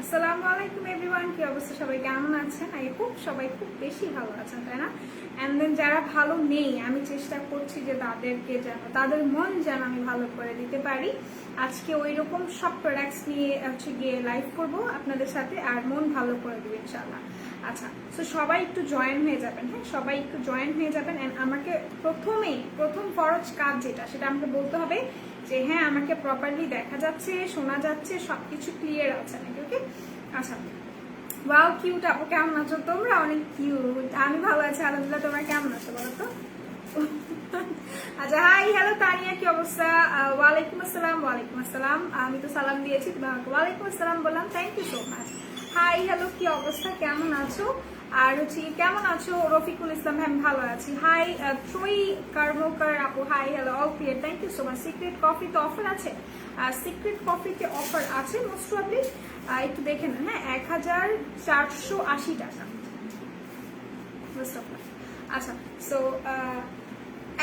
আসসালামু আলাইকুম এভরিওয়ান, কি অবস্থা? সবাই কেমন আছেন? আই হোপ সবাই খুব বেশি ভালো আছেন, তাই না? অ্যান্ড দেন যারা ভালো নেই, আমি চেষ্টা করছি যে তাদেরকে যেন, তাদের মন যেন আমি ভালো করে দিতে পারি। আজকে ওই রকম সব প্রোডাক্টস নিয়ে গিয়ে লাইভ করব আপনাদের সাথে, আর মন ভালো করে দেবো ইনশাআল্লাহ। আচ্ছা, সো সবাই একটু জয়েন হয়ে যাবেন। হ্যাঁ, সবাই একটু জয়েন হয়ে যাবেন। অ্যান্ড আমাকে প্রথম ফরজ কাজ যেটা, সেটা আমাকে বলতে হবে যে হ্যাঁ, আমাকে প্রপারলি দেখা যাচ্ছে, শোনা যাচ্ছে, সবকিছু ক্লিয়ার আছে নাকি। ওকে, আচ্ছা। ওয়াও, কিউট আপু, কেমন আছো তোমরা? অনেক কিউট। আমি ভালো আছি আলহামদুলিল্লাহ। তোমরা কেমন আছো বলো তো? আচ্ছা, হাই, হ্যালো তানিয়া, কি অবস্থা? ওয়ালাইকুম আসসালাম। ওয়ালাইকুম আসসালাম। আমি তো সালাম দিয়েছি, তুমি আমাকে ওয়ালাইকুম আসসালাম বললাম। Thank you so much. Hi, hello, কি অবস্থা, কেমন আছো? আর কেমন আছো? রফিকুল ইসলাম, হ্যাঁ ভালো আছি। হাই ত্রয়ী কার্মকার আপু, hi, hello, all clear, thank you so much. Secret coffee তো অফার আছে, সিক্রেট কফিতে অফার আছে মোস্ট প্রবলি। একটু দেখে নেন। হ্যাঁ, 1480 টাকা। আচ্ছা, সো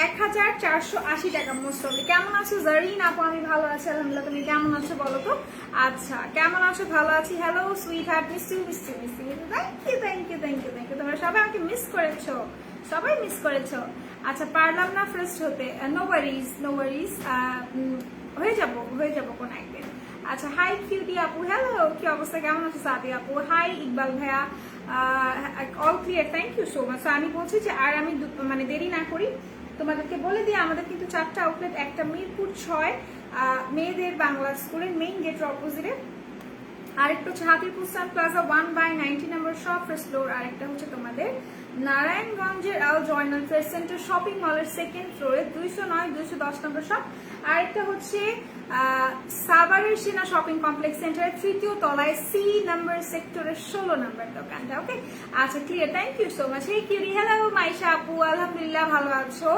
1480 টাকা মোস্ট প্রবলি। কেমন আছো জারিন আপু? আমি ভালো আছি আলহামদুলিল্লাহ। তুমি কেমন আছো বলো তো? আচ্ছা, কেমন আছো? ভালো আছি। Hello sweetheart, miss you. Thank you. তোমরা সবাই আমাকে মিস করেছো, সবাই মিস করেছো। আচ্ছা, পারলাম না ফার্স্ট হতে, নো ওয়ারিজ, হয়ে যাবো কোন একদিন। আচ্ছা, হাই কিউটি আপু, হ্যালো, কি অবস্থা, কেমন আছো সাদি আপু? হাই ইকবাল ভাইয়া, all clear, thank you so much. আমি বলছি যে আর আমি মানে দেরি না করি, তোমাদেরকে বলে দিই আমাদের কিন্তু 4টা আউটলেট। একটা মিরপুর 6 মেয়েদের বাংলা স্কুলের মেইন গেটের অপোজিটে, আরেকটা হচ্ছে হাতিরপুস্তান প্লাজা 1/90 নম্বর শপ ফার্স্ট ফ্লোর, আরেকটা হচ্ছে তোমাদের নারায়ণগঞ্জের আল জয়নাল ট্রেড সেন্টার শপিং মলের সেকেন্ড ফ্লোরে 209-210 নম্বর শপ, আরেকটা হচ্ছে সাভারের সেনা শপিং কমপ্লেক্স সেন্টারের 3য় তলায় সি নাম্বার সেক্টরের 16 নম্বর দোকানটা। ওকে, আচ্ছা, clear, thank you so much. Hey কিউরি, হ্যালো মাইশা আপু, আলহামদুলিল্লাহ ভালো আছো?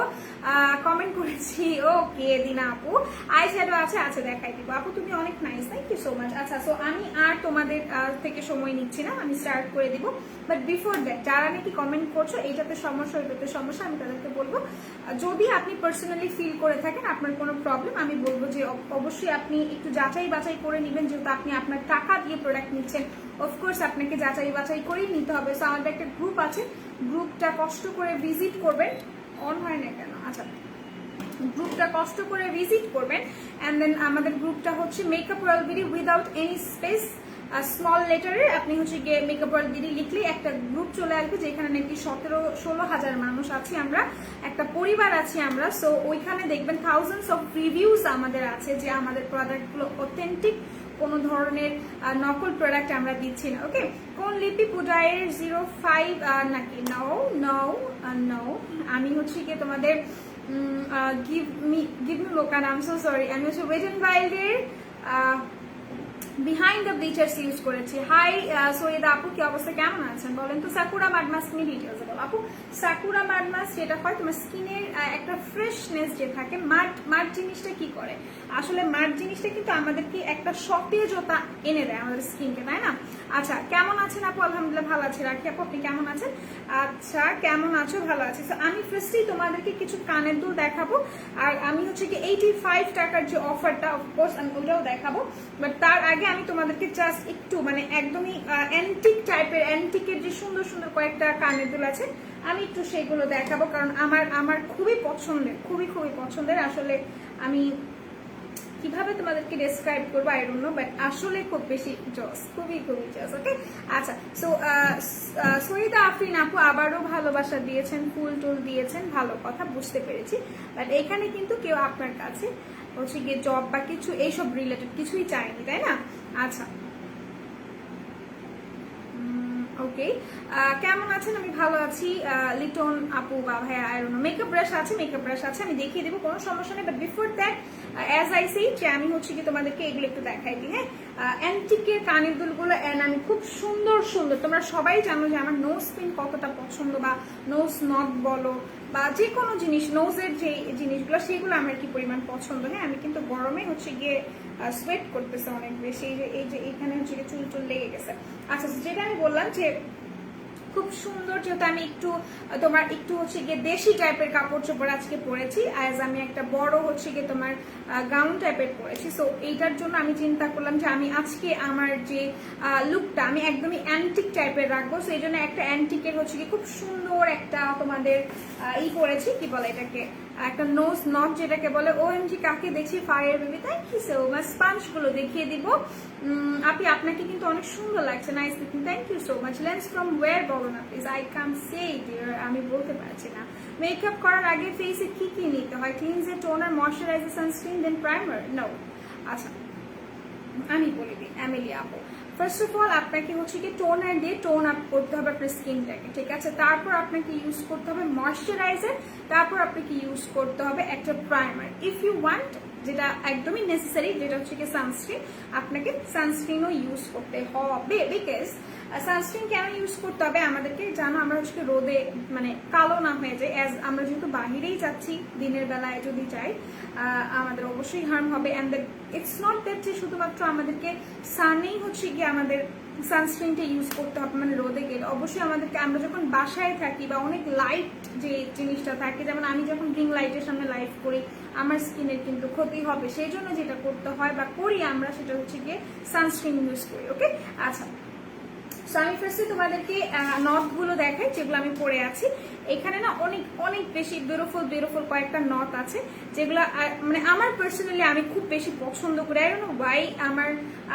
কমেন্ট করেছি, ওকে দিনা আপু। আই শ্যাডো আছে, আচ্ছা দেখাই দিব আপু, তুমি অনেক nice, thank you so much. আচ্ছা, সো আমি আর তোমাদের থেকে সময় নিচ্ছি না, আমি স্টার্ট করে দিব। বাট বিফোর দ্যাট, যারা নাকি কমেন্ট করছো এইটাতে সমস্যা, ওইটাতে সমস্যা, আমি তাদেরকে বলবো যদি আপনি পার্সোনালি ফিল করে থাকেন আপনার কোনো প্রবলেম, আমি বলবো যে অবশ্যই আপনি একটু যাচাই বাছাই করে নেবেন, যেহেতু আপনি আপনার টাকা দিয়ে প্রোডাক্ট নিচ্ছেন। অফকোর্স আপনাকে যাচাই বাছাই করেই নিতে হবে। সো আমাদের একটা গ্রুপ আছে, গ্রুপটা কষ্ট করে ভিজিট করবেন। অন হয় না কেন? আচ্ছা, গ্রুপটা কষ্ট করে ভিজিট করবেন। অ্যান্ড দেন আমাদের গ্রুপটা হচ্ছে makeup royal BD without any space, small লেটারে আপনি হচ্ছে গিয়ে মেকআপ রয়্যাল বিডি লিখলেই একটা গ্রুপ চলে আসবে, যেখানে নাকি 16 হাজার মানুষ আছি আমরা, একটা পরিবার আছি আমরা। সো ওইখানে দেখবেন থাউজেন্ডস অফ রিভিউজ আমাদের আছে যে আমাদের প্রোডাক্টগুলো অথেন্টিক, কোনো ধরনের নকল প্রোডাক্ট আমরা দিচ্ছি না। ওকে, কোন লিপি পূজায়ের 05 নাকি? নো, আমি হচ্ছে গিয়ে তোমাদের give me লোকান, আই এম সো সরি। আমি হচ্ছে ওয়েট এন্ড ওয়াইল্ডের বিহাইন্ড দ্য ব্লিচার্স ইউজ করেছি। হাই সৈয়দ আপু, কি অবস্থা, কেমন আছেন বলেন তো? সাকুরা মাড মাস্ক নিয়ে ডিটেলস বলো আপু। সাকুরা মাড মাস্ক যেটা হয় তোমার স্কিনের একটা ফ্রেশনেস যে থাকে, মাড জিনিসটা কি করে? আসলে মাড জিনিসটা কিন্তু আমাদেরকে একটা সতেজতা এনে দেয় আমাদের স্কিনকে, তাই না? আচ্ছা, কেমন আছেন আপু? আলহামদুলিল্লাহ ভালো আছি। রাখি আপু, আপনি কেমন আছেন? আচ্ছা, কেমন আছো? ভালো আছি। তো আমি ফার্স্টেই তোমাদেরকে কিছু কানের দুল দেখাবো, আর আমি হচ্ছে কি 85 টাকার যে অফারটা, অফকোর্স আমি ওটাও দেখাবো। বাট তার আগে আমি তোমাদেরকে জাস্ট একটু মানে একদমই অ্যান্টিক টাইপের, অ্যান্টিকের যে সুন্দর সুন্দর কয়েকটা কানের দুল আছে, আমি একটু সেগুলো দেখাবো, কারণ আমার খুবই পছন্দের। আসলে আমি কিভাবে তোমাদেরকে ডেসক্রাইব করবো আই ডোন্ট নো, বাট আসলে খুব বেশি জস, খুবই জস। ওকে, আচ্ছা, সো সৈয়দা আফরিন আপু আবারও ভালোবাসা দিয়েছেন, ফুল টুল দিয়েছেন, ভালো কথা, বুঝতে পেরেছি। বাট এখানে কিন্তু কেউ আপনার কাছে হচ্ছে গিয়ে জব বা কিছু এইসব রিলেটেড কিছুই চায়নি, তাই না? আচ্ছা, ওকে, কেমন আছেন? আমি ভালো আছি। লিটন আপু বা ভাইয়া, I don't know. Makeup brush আছে, আমি দেখিয়ে দেবো, কোনো সমস্যা নেই। But before that, as I see, যে আমি হচ্ছে কি তোমাদেরকে এগুলো একটু দেখাই দিই। হ্যাঁ, অ্যান্টিকের কানের দুলগুলো, অ্যান্ড আমি খুব সুন্দর, তোমরা সবাই জানো যে আমার নোজ পিন কতটা পছন্দ, বা নোজ নট বলো বা যে কোনো জিনিস, নোজের যে জিনিসগুলো, সেগুলো আমার কি পরিমাণ পছন্দ। হ্যাঁ, আমি কিন্তু গরমে হচ্ছে গিয়ে সোয়েট করতেছে অনেক বেশি, এই যে এখানে হচ্ছে চুল লেগে গেছে। আচ্ছা, যেটা আমি বললাম যে খুব সুন্দর, যেহেতু আমি একটু তোমার একটু হচ্ছে গিয়ে দেশি টাইপের কাপড় চোপড় আজকে পরেছি, অ্যাজ আমি একটা বড় হচ্ছে গিয়ে তোমার গাউন টাইপের পরেছি। সো এইটার জন্য আমি চিন্তা করলাম যে আমি আজকে আমার যে লুকটা আমি একদমই অ্যান্টিক টাইপের রাখবো। সো এই জন্য একটা অ্যান্টিকের হচ্ছে কি খুব সুন্দর একটা তোমাদের করেছি, কি বলে এটাকে, একটা নোজ নট যেটাকে বলে। OMG কাকে দেখছি, fire baby, thank you so much. Sponge গুলো দেখিয়ে দিব। আপনি আপনাকে কিন্তু অনেক সুন্দর লাগছে, nice looking, thank you so much. Lens from where বলো না please, I can't say dear, আমি বলতে পারছি না। মেকআপ করার আগে ফেসে কি কি নিতে হয়? ক্লিনজার, টোনার, ময়শ্চারাইজার, সানস্ক্রিন, দেন প্রাইমার। নো, আচ্ছা আমি বলে দিই অ্যামেলিয়া আপু। ফার্স্ট অফ অল আপনাকে হচ্ছে কি টোনার দিয়ে টোন আপ করতে হবে আপনার স্কিনটাকে, ঠিক আছে? তারপর আপনাকে ইউজ করতে হবে ময়শ্চারাইজার, তারপর আপনাকে ইউজ করতে হবে একটা প্রাইমার। ইফ ইউ ওয়ান্ট, যেটা একদমই নেসেসারি, যেটা হচ্ছে কি সানস্ক্রিন, আপনাকে সানস্ক্রিনও ইউজ করতে হবে। বিকজ সানস্ক্রিন কেন ইউজ করতে হবে আমাদেরকে, জানো আমরা হচ্ছে রোদে মানে কালো না হয়ে যায়, অ্যাজ আমরা যেহেতু বাহিরেই যাচ্ছি দিনের বেলায় যদি যাই আমাদের অবশ্যই হার্ম হবে। অ্যান্ড ইটস নট দ্যাট যে শুধুমাত্র আমাদেরকে সানেই হচ্ছে গিয়ে আমাদের সানস্ক্রিনটা ইউজ করতে হবে, মানে রোদে গেলে অবশ্যই আমাদেরকে, আমরা যখন বাসায় থাকি বা অনেক লাইট যে জিনিসটা থাকে, যেমন আমি যখন রিং লাইটের সামনে লাইট করি আমার স্কিনের কিন্তু ক্ষতি হবে, সেই জন্য যেটা করতে হয় বা করি আমরা সেটা হচ্ছে গিয়ে সানস্ক্রিন ইউজ করি। ওকে, আচ্ছা সো আমি ফার্স্টে তোমাদেরকে নথ গুলো দেখাই যেগুলো আমি পরে আছি। এখানে না অনেক অনেক বেশি বিউটিফুল কয়েকটা নথ আছে, যেগুলো মানে আমার পার্সোনালি আমি খুব বেশি পছন্দ করি। আই ডোন্ট নো ওয়াই,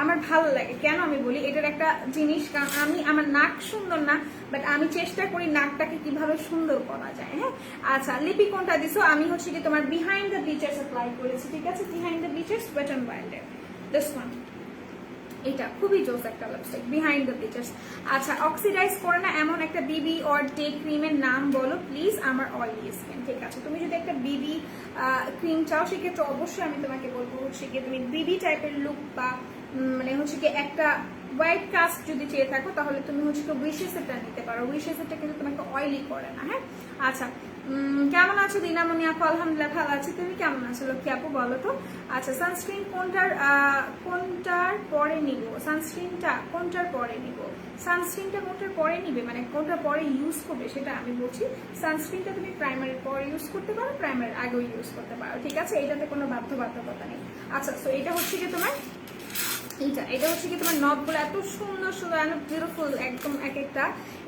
আমার ভালো লাগে। কেন আমি বলি, এটার একটা জিনিস, কারণ আমার নাক সুন্দর না, বাট আমি চেষ্টা করি নাকটাকে কিভাবে সুন্দর করা যায়। হ্যাঁ, আচ্ছা লিপি কোনটা দিছো? আমি হচ্ছে কি তোমার বিহাইন্ড দ্য ব্লিচার্স অ্যাপ্লাই করেছি, ঠিক আছে? Behind the bleachers wet and ওয়াইল্ডের দিস ওয়ান, এটা খুবই জোস একটা লিপস্টিক, বিহাইন্ড দ্য ব্লিচার্স। আচ্ছা, অক্সিডাইজ করে না এমন একটা বিবি অর ডে ক্রিমের নাম বলো প্লিজ, আমার অয়েলি স্কিন। ঠিক আছে, তুমি যদি একটা বিবি ক্রিম চাও সেক্ষেত্রে অবশ্যই আমি তোমাকে বলবো হচ্ছে কি তুমি বিবি টাইপের লুক বা মানে হচ্ছে কি একটা হোয়াইট কাস্ট যদি চেয়ে থাকো তাহলে তুমি হচ্ছে কি উইশেসেরটা নিতে পারো। উইশেসেরটা কিন্তু তোমাকে অয়েলি করে না। হ্যাঁ, আচ্ছা কেমন আছো দিনামণি আপু? আলহামদুলিল্লাহ ভালো আছি, তুমি কেমন আছো লক্ষ্মী আপু বলো তো। আচ্ছা, সানস্ক্রিন কোনটার পরে নিব? সানস্ক্রিনটা কোনটার পরে নিব? সানস্ক্রিনটা কোনটার পরে নিবে মানে কোনটার পরে ইউজ করবে সেটা আমি বলছি। সানস্ক্রিনটা তুমি প্রাইমারের পরে ইউজ করতে পারো, প্রাইমারের আগেও ইউজ করতে পারো, ঠিক আছে? এটাতে কোনো বাধ্যবাধকতা নেই। আচ্ছা, তো এটা হচ্ছে কি তোমার এটা হচ্ছে কি তোমার নথগুলো এত সুন্দর সুন্দর এন্ড বিউটিফুল একদম এক একটা।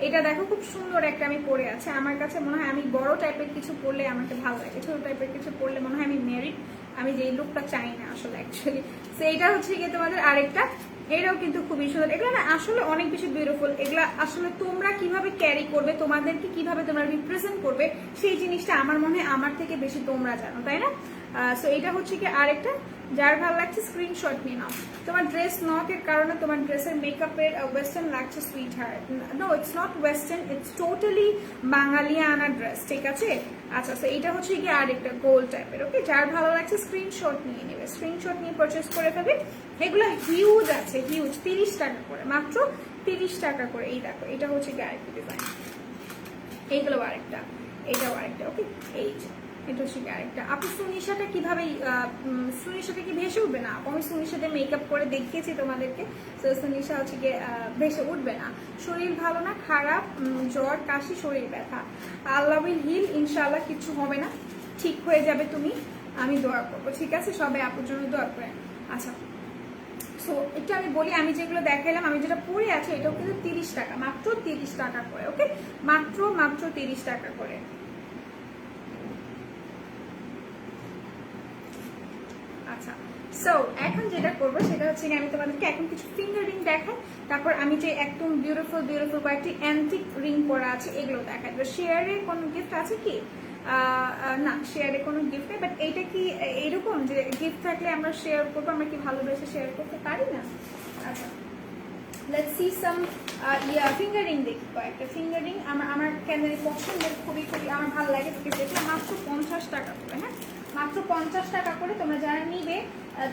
এটা দেখো খুব সুন্দর একটা আমি পরে আছে, আমার কাছে মনে হয় আমি বড় টাইপের কিছু পরলে আমাকে ভালো লাগে, ছোট টাইপের কিছু পরলে মনে হয় আমি মেরিট, আমি যে লুকটা চাই না আসলে অ্যাকচুয়ালি। তো এইটা হচ্ছে কি তোমাদের আরেকটা, এটাও কিন্তু খুবই সুন্দর। এগুলো না আসলে অনেক বেশি বিউটিফুল। এগুলা আসলে তোমরা কিভাবে ক্যারি করবে, তোমাদেরকে কিভাবে তোমরা রিপ্রেজেন্ট করবে সেই জিনিসটা আমার মনে হয় আমার থেকে বেশি তোমরা জানো, তাই না? সো এটা হচ্ছে কি আরেকটা, যার ভালো লাগছে স্ক্রিনশট নিয়ে নাও। তোমার ড্রেস নকের কারণে তোমার ড্রেসের মেকআপের ওয়েস্টার্ন লাগছে sweetheart. No, it's not western, it's totally বাঙালিয়ানা ড্রেস, ঠিক আছে? আচ্ছা, তো এটা হচ্ছে কি আরেকটা গোল্ড টাইপের। ওকে, যার ভালো লাগছে স্ক্রিনশট নিয়ে নেবে, স্ক্রিনশট নিয়ে পারচেস করে ফেলবে। এগুলো হিউজ আছে, হিউজ, 30 টাকা করে, মাত্র 30 টাকা করে। এই দেখো, এটা হচ্ছে কি আরেকটা ডিজাইন, এইগুলো আরেকটা, এটাও আরেকটা। ওকে, এই যে এটা হচ্ছে আরেকটা। আপু সুনিশাটা কিভাবে, সুনিশাটা কি ভেসে উঠবে না? আমি সুনিশাতে মেকআপ করে দেখিয়েছি তোমাদেরকে, তো সুনিশা হচ্ছে গিয়ে ভেসে উঠবে না। শরীর ভালো না, খারাপ, জ্বর, কাশি, শরীর ব্যথা, আল্লাহ উইল হিল, ইনশাআল্লাহ কিছু হবে না, ঠিক হয়ে যাবে তুমি, আমি দোয়া করবো, ঠিক আছে? সবাই আপুর জন্য দোয়া করেন। আচ্ছা, সো এটা আমি বলি, আমি যেগুলো দেখাইলাম, আমি যেটা পরে আছি এটাও কিন্তু 30 টাকা, মাত্র 30 টাকা করে। ওকে, মাত্র 30 টাকা করে। আচ্ছা, সো এখন যেটা করবো সেটা হচ্ছে আমি তোমাদেরকে এখন কিছু ফিঙ্গার রিং দেখাই, তারপর আমি যে একদম বিউটিফুল কয়েকটি অ্যান্টিক রিং পরা আছে এগুলো দেখাই। তো শেয়ারে কোনো গিফট আছে কি? না, শেয়ারে কোনো গিফট নেই, বাট এইটা কি এইরকম যে গিফট থাকলে আমরা শেয়ার করবো, আমরা কি ভালোবেসে শেয়ার করতে পারি না? আচ্ছা, let's see some finger ring দেখি, কয়েকটা ফিঙ্গার রিং আমার কেন পছন্দের, খুবই আমার ভালো লাগে, যেটা মাত্র 50 টাকা করে। হ্যাঁ, মাত্র 50 টাকা করে। তোমরা যারা নিবে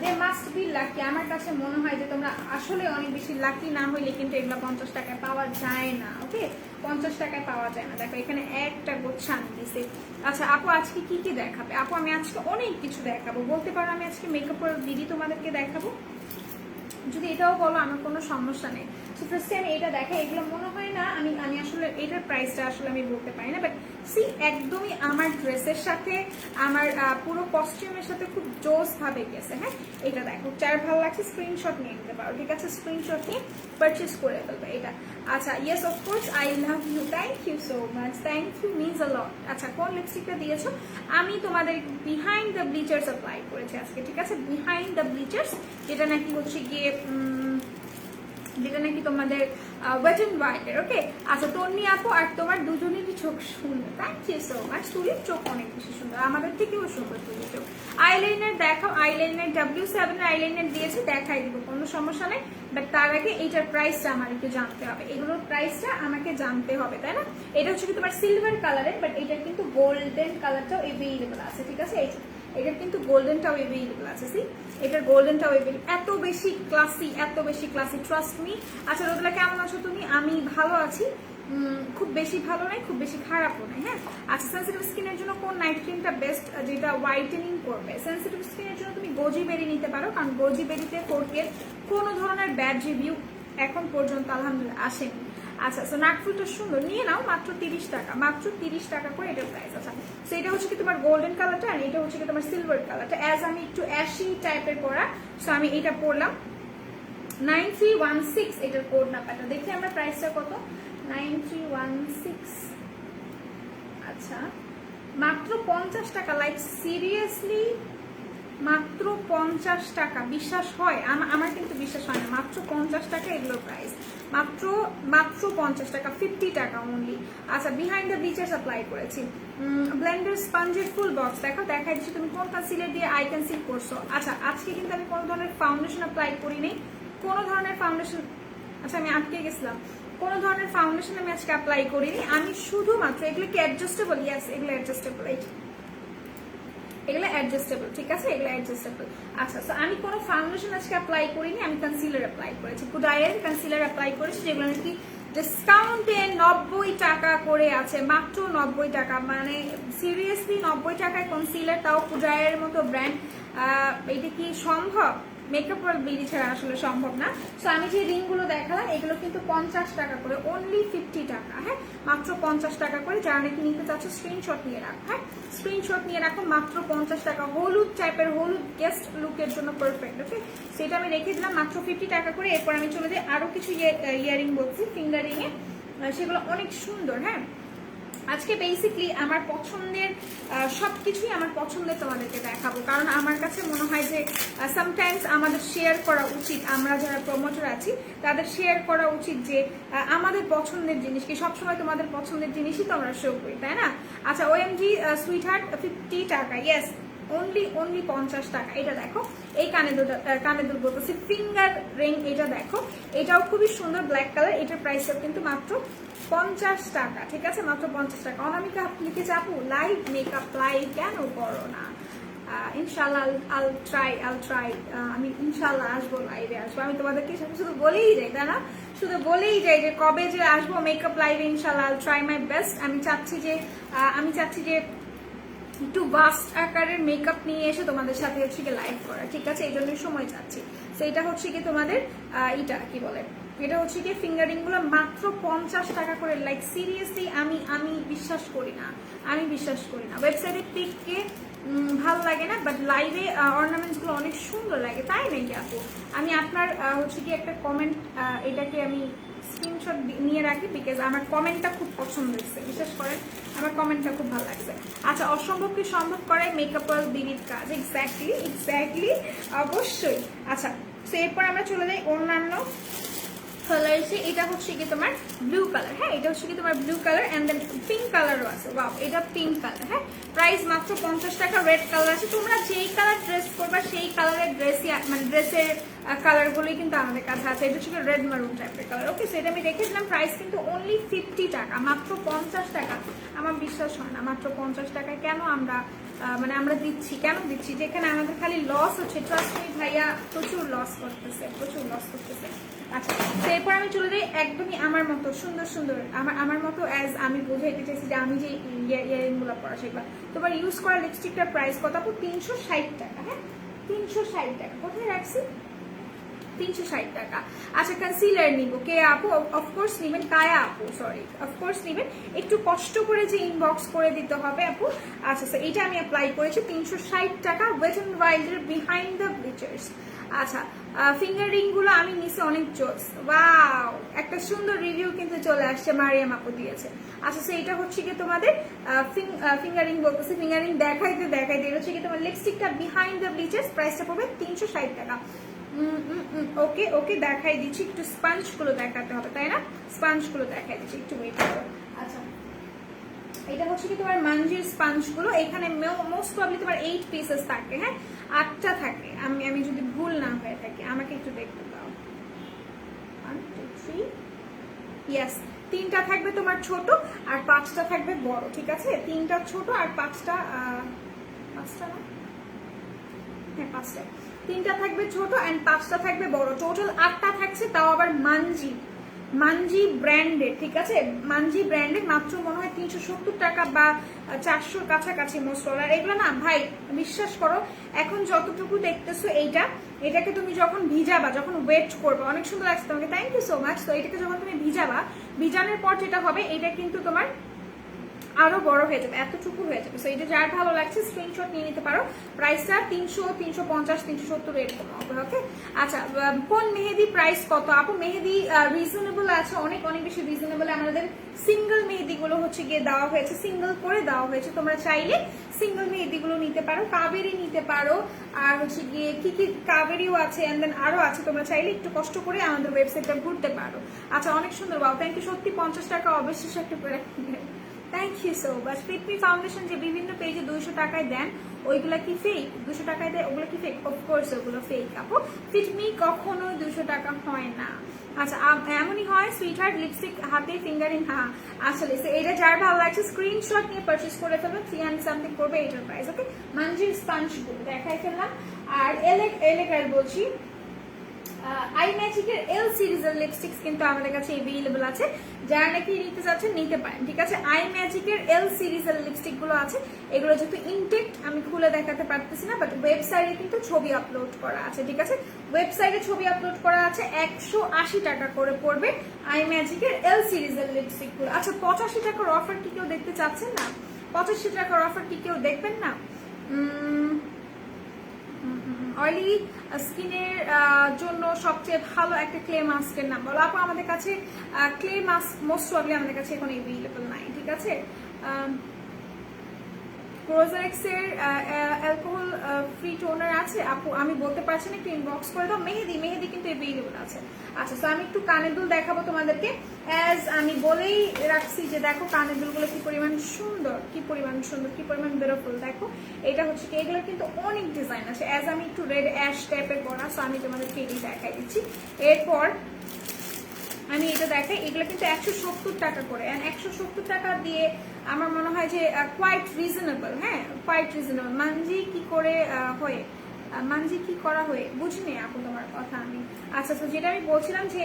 দে মাস্ট বি লাকি। আমার কাছে মনে হয় যে তোমরা আসলে অনেক বেশি লাকি, না হইলে কিন্তু এগুলো 50 টাকায় পাওয়া যায় না। ওকে, 50 টাকায় পাওয়া যায় না। দেখো এখানে একটা গোচ্ছা আমি দিছি। আচ্ছা আপু আজকে কি কি দেখাবে? আপু আমি আজকে অনেক কিছু দেখাবো, বলতে পারো আমি আজকে মেকআপ করে দিদি তোমাদেরকে দেখাবো, যদি এটাও বলো আমার কোনো সমস্যা নেই। সো ফার্স্টে আমি এটা দেখাই, এগুলো মনে হয় না আমি আমি আসলে এটার প্রাইসটা আসলে আমি বলতে পারি না, বাট সি একদমই আমার ড্রেসের সাথে আমার পুরো কস্টিউমের সাথে খুব জোস ভাবে গেছে। হ্যাঁ, এটা দেখো, যার ভালো লাগছে স্ক্রিনশট নিয়ে নিতে পারো, ঠিক আছে? স্ক্রিনশট নিয়ে পারচেস করে ফেলবে এটা। আচ্ছা, yes of course, I love you, thank you so much, thank you means a lot. আচ্ছা, কোন লিপস্টিকটা দিয়েছো? আমি তোমাদের বিহাইন্ড দ্য ব্লিচার্স অ্যাপ্লাই করেছি আজকে, ঠিক আছে? বিহাইন্ড দ্য ব্লিচার্স, যেটা নাকি হচ্ছে গিয়ে যেটা নাকি তোমাদের ওয়েট এন্ড হোয়াইটের। ওকে, আচ্ছা, তন্নি আপু আর তোমার দুজনেরই চোখ সুন্দর, থ্যাংক ইউ সো মাচ। তুলির চোখ অনেক বেশি সুন্দর, আমাদের থেকেও সুন্দর তুলির চোখ। আইলাইনার দেখাও, আইলাইনার W7 আইলাইনার দিয়েছে, দেখাই দিব, কোনো সমস্যা নেই, বাট তার আগে এইটার প্রাইসটা আমার একটু জানতে হবে, এগুলোর প্রাইসটা আমাকে জানতে হবে, তাই না? এটা হচ্ছে কি তোমার সিলভার কালারের, বাট এটার কিন্তু গোল্ডেন কালারটাও এভেইলেবল আছে, ঠিক আছে? এটার কিন্তু গোল্ডেনটাও এভেইলেবল আছে, সি এটার গোল্ডেনটাও এভেইলেবল। এত বেশি ক্লাসি, এত বেশি ক্লাসি, ট্রাস্ট মি। আচ্ছা রোদেলা, কেমন আছো তুমি? আমি ভালো আছি, খুব বেশি ভালো নাই, খুব বেশি খারাপও নাই। হ্যাঁ, আচ্ছা, সেন্সিটিভ স্কিনের জন্য কোন নাইট ক্রিমটা বেস্ট, যেটা হোয়াইটেনিং করবে? সেন্সিটিভ স্কিনের জন্য তুমি গোজি বেরি নিতে পারো, কারণ গোজি বেরিতে কোর্কের কোনো ধরনের ব্যাড রিভিউ এখন পর্যন্ত আলহামদুলিল্লাহ আসেনি। আচ্ছা, সো নাকফুলটা সুন্দর, নিয়ে নাও, মাত্র 30 টাকা, মাত্র 30 টাকা করে এটার প্রাইস। আচ্ছা, সো এটা হচ্ছে কি তোমার গোল্ডেন কালারটা, আর এটা হচ্ছে কি তোমার সিলভার কালারটা। অ্যাজ আমি একটু অ্যাশি টাইপের পরা, সো আমি এটা পরলাম। 9316 এটার কোড নাম্বারটা দেখি আমরা, প্রাইসটা কত? 9316। আচ্ছা, মাত্র 50 টাকা, লাইক সিরিয়াসলি মাত্র 50 টাকা, বিশ্বাস হয়? আমার কিন্তু বিশ্বাস হয় না, মাত্র 50 টাকা এগুলোর প্রাইস, মাত্র মাত্র 50 টাকা, 50 টাকা অনলি। আচ্ছা, বিহাইন্ড দ্য ব্লিচার্স অ্যাপ্লাই করেছি, ব্লেন্ডার স্পঞ্জের ফুল বক্স দেখো, দেখাই দিচ্ছি তুমি কোন কনসিলার দিয়ে আই কনসিল করছো। আচ্ছা, আজকে কিন্তু আমি কোনো ধরনের ফাউন্ডেশন অ্যাপ্লাই করিনি, কোনো ধরনের ফাউন্ডেশন, আচ্ছা আমি আটকে গেছিলাম, কোনো ধরনের ফাউন্ডেশন আমি আজকে অ্যাপ্লাই করিনি, আমি শুধুমাত্র, এগুলো কি অ্যাডজাস্টেবল? ইয়েস, এগুলো অ্যাডজাস্টেবল, এগুলো অ্যাডজাস্টেবল, ঠিক আছে? এগুলো অ্যাডজাস্টেবল। আচ্ছা, তো আমি কোনো ফাউন্ডেশন আজকে অ্যাপ্লাই করিনি, আমি কনসিলার অ্যাপ্লাই করেছি, কুডায়ের কনসিলার অ্যাপ্লাই করেছি, যেগুলো নাকি ডিসকাউন্টে 90 টাকা করে আছে, মাত্র 90 টাকা, মানে সিরিয়াসলি 90 টাকায় কনসিলার, তাও কুডায়ের মতো ব্র্যান্ড, এটা কি সম্ভব? মেকআপ ওয়ার্ল্ড বিডি ছাড়া আসলে সম্ভব না। সো আমি যে রিংগুলো দেখালাম এগুলো কিন্তু 50 টাকা করে, অনলি 50 টাকা। হ্যাঁ, মাত্র 50 টাকা করে, যারা নাকি নিতে চাচ্ছ স্ক্রিনশট নিয়ে রাখো। হ্যাঁ, স্ক্রিনশট নিয়ে রাখো, মাত্র 50 টাকা, হলুদ টাইপের, হলুদ গেস্ট লুকের জন্য পারফেক্ট। ওকে, সেটা আমি রেখে দিলাম মাত্র 50 টাকা করে। এরপর আমি চলে যাই আরো কিছু ইয়ারিং বলছি, ফিঙ্গার রিং এ, সেগুলো অনেক সুন্দর। হ্যাঁ, আজকে বেসিকলি আমার পছন্দের সবকিছুই আমার পছন্দের তোমাদেরকে দেখাবো, কারণ আমার কাছে মনে হয় যে সামটাইমস আমাদের শেয়ার করা উচিত, আমরা যারা প্রমোটার আছি তাদের শেয়ার করা উচিত যে আমাদের পছন্দের জিনিস কি, সবসময় তোমাদের পছন্দের জিনিসই তো আমরা শো করি, তাই না? আচ্ছা, OMG সুইট হার্ট 50 টাকা, ইয়েস, অনলি 50 টাকা। এটা দেখো, এই কানে দুল বলতেছি, ফিঙ্গার রিং, এটা দেখো, এটাও খুবই সুন্দর, ব্ল্যাক কালার, এটার প্রাইসটা কিন্তু মাত্র 50 টাকা, ঠিক আছে? মাত্র 50 টাকা। অনামিকা লিখে চাপু, লাইভ মেকআপ লাইভ কেন করো না? ইনশাল্লাহ আল ট্রাই, আমি ইনশাল্লাহ আসবো, লাইভে আসবো। আমি তোমাদেরকে শুধু বলেই যাই, তাই না? শুধু বলেই যাই যে কবে যে আসবো মেকআপ লাইভে, ইনশাল্লাহ আল ট্রাই মাই বেস্ট। আমি চাচ্ছি যে একটু ভাস্ট আকারের মেকআপ নিয়ে এসে তোমাদের সাথে হচ্ছে কি লাইভ করা, ঠিক আছে? এই জন্যই সময় চাচ্ছি। তো এটা হচ্ছে কি তোমাদের এটা কি বলে, এটা হচ্ছে কি ফিঙ্গারিং গুলো মাত্র 50 টাকা করে, লাইক সিরিয়াসলি আমি বিশ্বাস করি না, ওয়েবসাইটে পিককে ভালো লাগে না, বাট লাইভে অর্নামেন্টস গুলো অনেক সুন্দর লাগে, তাই নাকি আপু? আমি আপনার হচ্ছে কি একটা কমেন্ট, এটাকে আমি স্ক্রিনশট নিয়ে রাখি, বিকজ আমার কমেন্টটা খুব পছন্দ হয়েছে, বিশেষ করে আমার কমেন্টটা খুব ভালো লাগছে। আচ্ছা, অসম্ভবকে সম্ভব করে মেকআপ ওয়ার্ল্ড বিডির কাজ, এক্স্যাক্টলি অবশ্যই। আচ্ছা, তো এরপর আমরা চলে যাই অন্যান্য কালারসে। এটা হচ্ছে কি তোমার ব্লু কালার, হ্যাঁ, এটা হচ্ছে কি তোমার blue colour, and then pink কালারও আছে, ওয়াও, এটা পিঙ্ক কালার। হ্যাঁ, প্রাইস মাত্র 50 টাকা। রেড কালার আছে, তোমরা যেই কালার ড্রেস করবা সেই কালারের ড্রেসই, মানে ড্রেসের কালারগুলোই কিন্তু আমাদের কাছে আছে। এটা হচ্ছে রেড মারুন টাইপের কালার। ওকে, সেটা আমি রেখেছিলাম, প্রাইস কিন্তু অনলি 50 টাকা, মাত্র 50 টাকা। আমার বিশ্বাস হয় না, মাত্র 50 টাকায় কেন আমরা আমরা দিচ্ছি, কেন দিচ্ছি, যেখানে আমাদের খালি লস হচ্ছে। ট্রাস্ট মি ভাইয়া, প্রচুর লস করতেছে। আচ্ছা, তো এরপর আমি চলে যাই একদমই আমার মতো সুন্দর, আমার মতো, অ্যাজ আমি বোঝাইতে চাইছি যে আমি যে ইয়ারিং গুলো পরা, সেগুলো তোমার ইউজ করা লিপস্টিকটার প্রাইস কত? 360 টাকা। হ্যাঁ, 360 টাকা। কোথায় রাখছি? 360 টাকা। আচ্ছা কনসিলার নিব, কে আপু? অফকোর্স নিবেন, কায়া আপু, সরি, অফকোর্স নিবেন, একটু কষ্ট করে যে ইনবক্স করে দিতে হবে আপু। আচ্ছা স্যার, এটা আমি অ্যাপ্লাই করেছি 360 টাকা, ওয়েট এন্ড ওয়াইল্ডের বিহাইন্ড দ্য ব্লিচার্স। আচ্ছা ফিঙ্গার রিং গুলো আমি নিছি, অনেক জোস, ওয়াও, একটা সুন্দর রিভিউ কিন্তু চলে আসছে, মারিয়াম আপু দিয়েছে। আচ্ছা স্যার, এটা হচ্ছে কি তোমাদের ফিঙ্গার রিং বলতেছি, ফিঙ্গার রিং দেখাইতে এটা হচ্ছে কি তোমার লিপস্টিকটা বিহাইন্ড দ্য ব্লিচার্স, প্রাইসটা পড়বে 360 টাকা। ওকে ওকে, দেখাই দিচ্ছি, একটু স্পঞ্জ গুলো দেখাতে হবে তাই না, স্পঞ্জ গুলো দেখাই দিচ্ছি, একটু ওয়েট করো। আচ্ছা এটা হচ্ছে কি তোমার মাঞ্জির স্পঞ্জ গুলো, এখানে মোস্ট প্রবলি তোমার 8 পিসেস থাকে, হ্যাঁ 8টা থাকে, আমি যদি ভুল না হয়ে থাকি, আমাকে একটু দেখতে দাও। 1 2 3, ইয়েস, 3টা থাকবে তোমার ছোট আর 5টা থাকবে বড়, ঠিক আছে, 3টা ছোট আর 5টা না, হ্যাঁ 5টা, 3টা থাকবে ছোট এন্ড 5টা থাকবে বড়, টোটাল 8টা থাকছে, তাও আবার মানজি ব্র্যান্ডের, ঠিক আছে, মানজি ব্র্যান্ডের, মাত্র মনে হয় 370 টাকা বা 400 কাছাকাছি মোস্ট। আর এগুলো না ভাই বিশ্বাস করো, এখন যতটুকু দেখতেছো এটাকে তুমি যখন ভিজাবা, যখন ওয়েট করবে, অনেক সুন্দর লাগছে তোমাকে, থ্যাংক ইউ সো মাচ। তো এটাকে যখন তুমি ভিজানোর পর যেটা হবে, এটা কিন্তু তোমার আরো বড় হয়ে যাবে, এতটুকু হয়ে যাবে। সো এটা যার ভালো লাগছে স্ক্রিনশট নিয়ে নিতে পারো, প্রাইসটা 300, 350, 370 এরকম হবে, ওকে। আচ্ছা কোন মেহেদি প্রাইস কত আপু? মেহেদি রিজনেবল আছে, অনেক অনেক বেশি রিজনেবল। আমাদের সিঙ্গেল মেহেদি গুলো হচ্ছে গিয়ে দেওয়া হয়েছে, সিঙ্গেল করে দেওয়া হয়েছে, তোমরা চাইলে সিঙ্গেল মেহেদি গুলো নিতে পারো, কাবেরি নিতে পারো, আর হচ্ছে গিয়ে কি কাবেরিও আছে, এন্ড দেন আরো আছে, তোমরা চাইলে একটু কষ্ট করে আমাদের ওয়েবসাইটটা ঘুরতে পারো। আচ্ছা অনেক সুন্দর, বাউ, থ্যাংক ইউ, সত্যি 50 টাকা অবশ্যই একটা করে, thank you so much. Fit me foundation যে বিভিন্ন পেজে 200 টাকায় দেন, ওইগুলা কি ফেক? 200 টাকায় দেয়, ওগুলো কি ফেক? অফকোর্স ওগুলো ফেক আপু, ফিটমি কখনো 200 টাকা হয় না। আচ্ছা এমনই হয় সুইটহার্ট, লিপস্টিক হাতে, ফিঙ্গারিং, হ্যাঁ আসলে এটা যার ভালো লাগছে স্ক্রিনশট নিয়ে পারচেস করে ফেলবেন, 300 সামথিং করবে এটার প্রাইস, ওকে। মানজির স্পঞ্জ গুলো দেখাই ফেললাম। আর এলেকার বলছি, আই ম্যাজিকের এল সিরিজের লিপস্টিক্স কিন্তু আমাদের কাছে এভেলেবল আছে, যারা নাকি নিতে চাচ্ছেন নিতে পারেন, ঠিক আছে। আই ম্যাজিকের এল সিরিজের লিপস্টিক গুলো আছে, এগুলো যেহেতু ইনটেক্ট আমি খুলে দেখাতে পারতেছি না, বাট ওয়েবসাইটে কিন্তু ছবি আপলোড করা আছে, ঠিক আছে, ওয়েবসাইটে ছবি আপলোড করা আছে, 180 টাকা করে পড়বে আই ম্যাজিকের এল সিরিজের লিপস্টিক গুলো। আচ্ছা 85 টাকার অফার কি কেউ দেখতে চাচ্ছেন না? 85 টাকার অফার কি কেউ দেখবেন না? অয়েলি স্কিনের জন্য সবচেয়ে ভালো একটা ক্লে মাস্কের নাম বলো আপু। আমাদের কাছে ক্লে মাস্ক মোস্ট প্রবলি আমাদের কাছে এখন এভেলেবল নাই, ঠিক আছে। প্রোজারেক্সের অ্যালকোহল ফ্রি টোনার আছে আপু, আমি বলতে পারছি না, একটু ইনবক্স করে দাও। মেহেদি কিন্তু এভেলেবল আছে। আচ্ছা তো আমি একটু কানের দুল দেখাবো তোমাদেরকে, অ্যাজ আমি বলেই রাখছি যে দেখো কানের দুলগুলো কি পরিমাণ সুন্দর, কি পরিমাণ বিউটিফুল, দেখো এটা হচ্ছে কি, এগুলো কিন্তু অনেক ডিজাইন আছে, অ্যাজ আমি একটু রেড অ্যাশ টাইপের করা, সো আমি তোমাদেরকে এটাই দেখাই দিচ্ছি। এরপর আমি এটা দেখাই, এগুলো কিন্তু 170 টাকা করে, 170 টাকা দিয়ে আমার মনে হয় যে কোয়াইট রিজনেবল, হ্যাঁ কোয়াইট রিজনেবল। মানজি কি করে হয়ে, মানজি কি করা হয়ে বুঝিনি আপু তোমার কথা আমি। আচ্ছা তো যেটা আমি বলছিলাম যে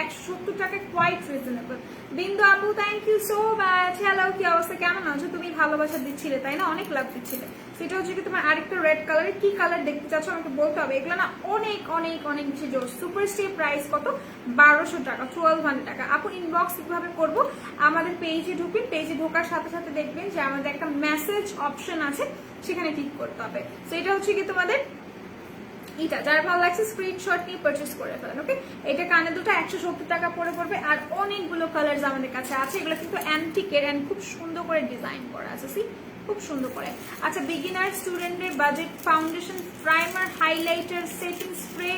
170 টাকা কোয়াইট রিজনেবল। বিন্দু আপু thank you so much. Hello, কি অবস্থা, কেমন আছো? তুমি ভালোবাসা দিচ্ছিলে তাই না, অনেক লাভ দিচ্ছিলে। সেটা হচ্ছে কি তোমার আরেকটা রেড কালারের, কি কালার দেখতে চাচ্ছ আমাকে বলতে হবে। এগুলো না অনেক অনেক অনেক বেশি জোর। সুপার স্টে প্রাইস কত? 1200 টাকা, 1200 টাকা আপু। ইনবক্স কিভাবে করবো? আমাদের পেজে ঢুকবেন, পেজে ঢোকার সাথে সাথে দেখবেন যে আমাদের একটা মেসেজ অপশন আছে, সেখানে ক্লিক করতে হবে। তো এটা হচ্ছে কি তোমাদের এটা, যার ভালো লাগছে স্ক্রিনশট নিয়ে পারচেস করে ফেলেন, ওকে। এটা কানে দুটো 170 টাকা পড়বে। আর অনেকগুলো কালার আমাদের কাছে আছে, এগুলো কিন্তু অ্যান্টিকের এন্ড খুব সুন্দর করে ডিজাইন করা আছে, খুব সুন্দর করে। আচ্ছা বিগিনার স্টুডেন্টের budget foundation, primer, highlighter, setting spray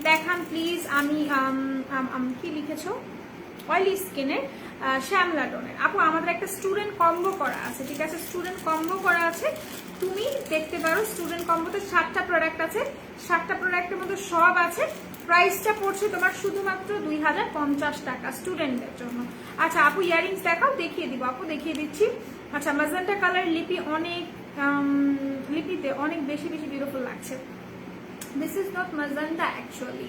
দেখান প্লিজ। আমি কি লিখেছো? অয়েলি স্কিনের শ্যামলা টোনের আপু, আমাদের একটা স্টুডেন্ট কম্বো করা আছে, ঠিক আছে, স্টুডেন্ট কম্বো করা আছে, তুমি দেখতে পারো। স্টুডেন্ট কম্বোতে 7টা প্রোডাক্ট আছে, 7টা প্রোডাক্টের মধ্যে সব আছে। প্রাইসটা পড়ছে তোমার শুধুমাত্র 2050 টাকা স্টুডেন্টদের জন্য। আচ্ছা আপু ইয়ারিংস দেখাও, দেখিয়ে দিব আপু, দেখিয়ে দিচ্ছি। আচ্ছা ম্যাজেন্টা কালার লিপি, অনেক লিপিতে অনেক বেশি বিউটিফুল লাগছে। This is not magenta actually,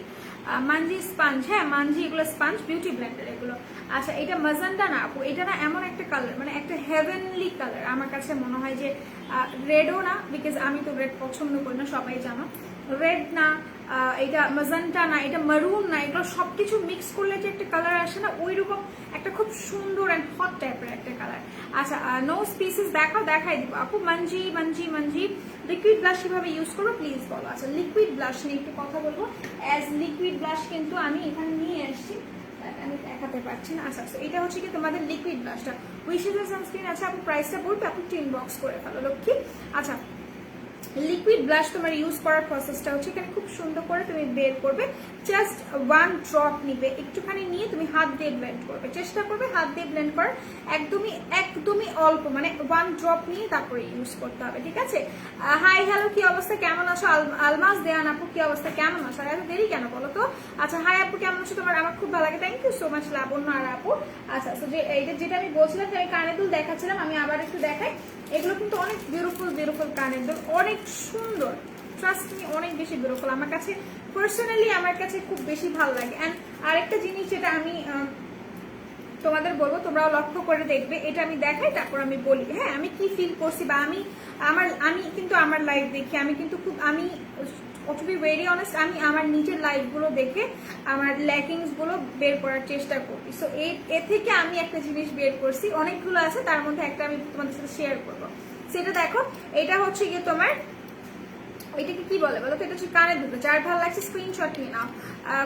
Munsey sponge, হ্যাঁ মানজি, এগুলো স্পঞ্জ বিউটি ব্লেন্ডার এগুলো। আচ্ছা এটা ম্যাজেন্টা না আপু, এটা না এমন একটা কালার, মানে একটা হেভেনলি কালার আমার কাছে মনে হয় যে, রেডও না, বিকজ আমি তো রেড পছন্দ করি না, সবাই জানো, রেড না, এটা ম্যাজেন্টা না, এটা মারুন না, এগুলো সবকিছু মিক্স করলে যে একটা কালার আসে না, ওইরকম একটা খুব সুন্দর অ্যান্ড হট টাইপের একটা কালার। আচ্ছা নোজ পিসেস দেখাই দিব আপু। Munsey Munsey Munsey liquid blush কিভাবে ইউজ করবো প্লিজ বলো। আচ্ছা লিকুইড ব্লাশ নিয়ে একটু কথা বলবো। অ্যাজ লিকুইড ব্লাশ কিন্তু আমি এখানে নিয়ে আসছি, আমি দেখাতে পারছি না। আচ্ছা এটা হচ্ছে কি তোমাদের লিকুইড ব্লাশটা, উইশেসের সানস্ক্রিন আছে আপু, প্রাইসটা বলবে আপু, টিন বক্স করে ফেলো লক্ষ্মী। আচ্ছা লিকুইড ব্লাশ তোমার ইউজ করার প্রসেসটা হচ্ছে এখানে খুব সুন্দর করে তুমি বের করবে, জাস্ট 1 ড্রপ নিবে, একটুখানি নিয়ে তুমি হাত দিয়ে ব্লেন্ড করবে, চেষ্টা করবে হাত দিয়ে ব্লেন্ড করার, একদমই অল্প, মানে 1 ড্রপ নিয়ে তারপরে ইউজ করতে হবে, ঠিক আছে। হাই হ্যালো, কি অবস্থা, কেমন আছো? আলমাস দেয়ান আপু, কি অবস্থা, কেমন আছো? এত দেরি কেন বলো তো? আচ্ছা হাই আপু, কেমন আছো? তোমার আমার খুব ভালো লাগে, থ্যাংক ইউ সো মাচ লাবণ্য আর আপু। আচ্ছা যে এইটা যেটা আমি বলছিলাম যে আমি কানের দুল দেখাচ্ছিলাম, আমি আবার একটু দেখাই। এগুলো কিন্তু অনেক বিউটিফুল কানের দুল, অনেক সুন্দর, ট্রাস্ট মি, অনেক বেশি বিউটিফুল। আমার কাছে পার্সোনালি আমার কাছে খুব বেশি ভালো লাগে। অ্যান্ড আরেকটা জিনিস যেটা আমি তোমাদের বলবো, তোমরাও লক্ষ্য করে দেখবে, এটা আমি দেখাই তারপর আমি বলি হ্যাঁ আমি কি ফিল করছি, বা আমি কিন্তু আমার লাইফ দেখি, আমি কিন্তু খুব টু বি ভেরি অনেস্ট, আমি আমার নিজের লাইফগুলো দেখে আমার ল্যাকিংস গুলো বের করার চেষ্টা করি। সো এ থেকে আমি একটা জিনিস বের করছি, অনেকগুলো আছে তার মধ্যে একটা আমি তোমাদের সাথে শেয়ার করবো। সেটা দেখো, এটা হচ্ছে গিয়ে তোমার, এটাকে কি বলে বলো তো, এটা হচ্ছে কানের দুটো, যার ভালো লাগছে স্ক্রিনশট নিয়ে নাও।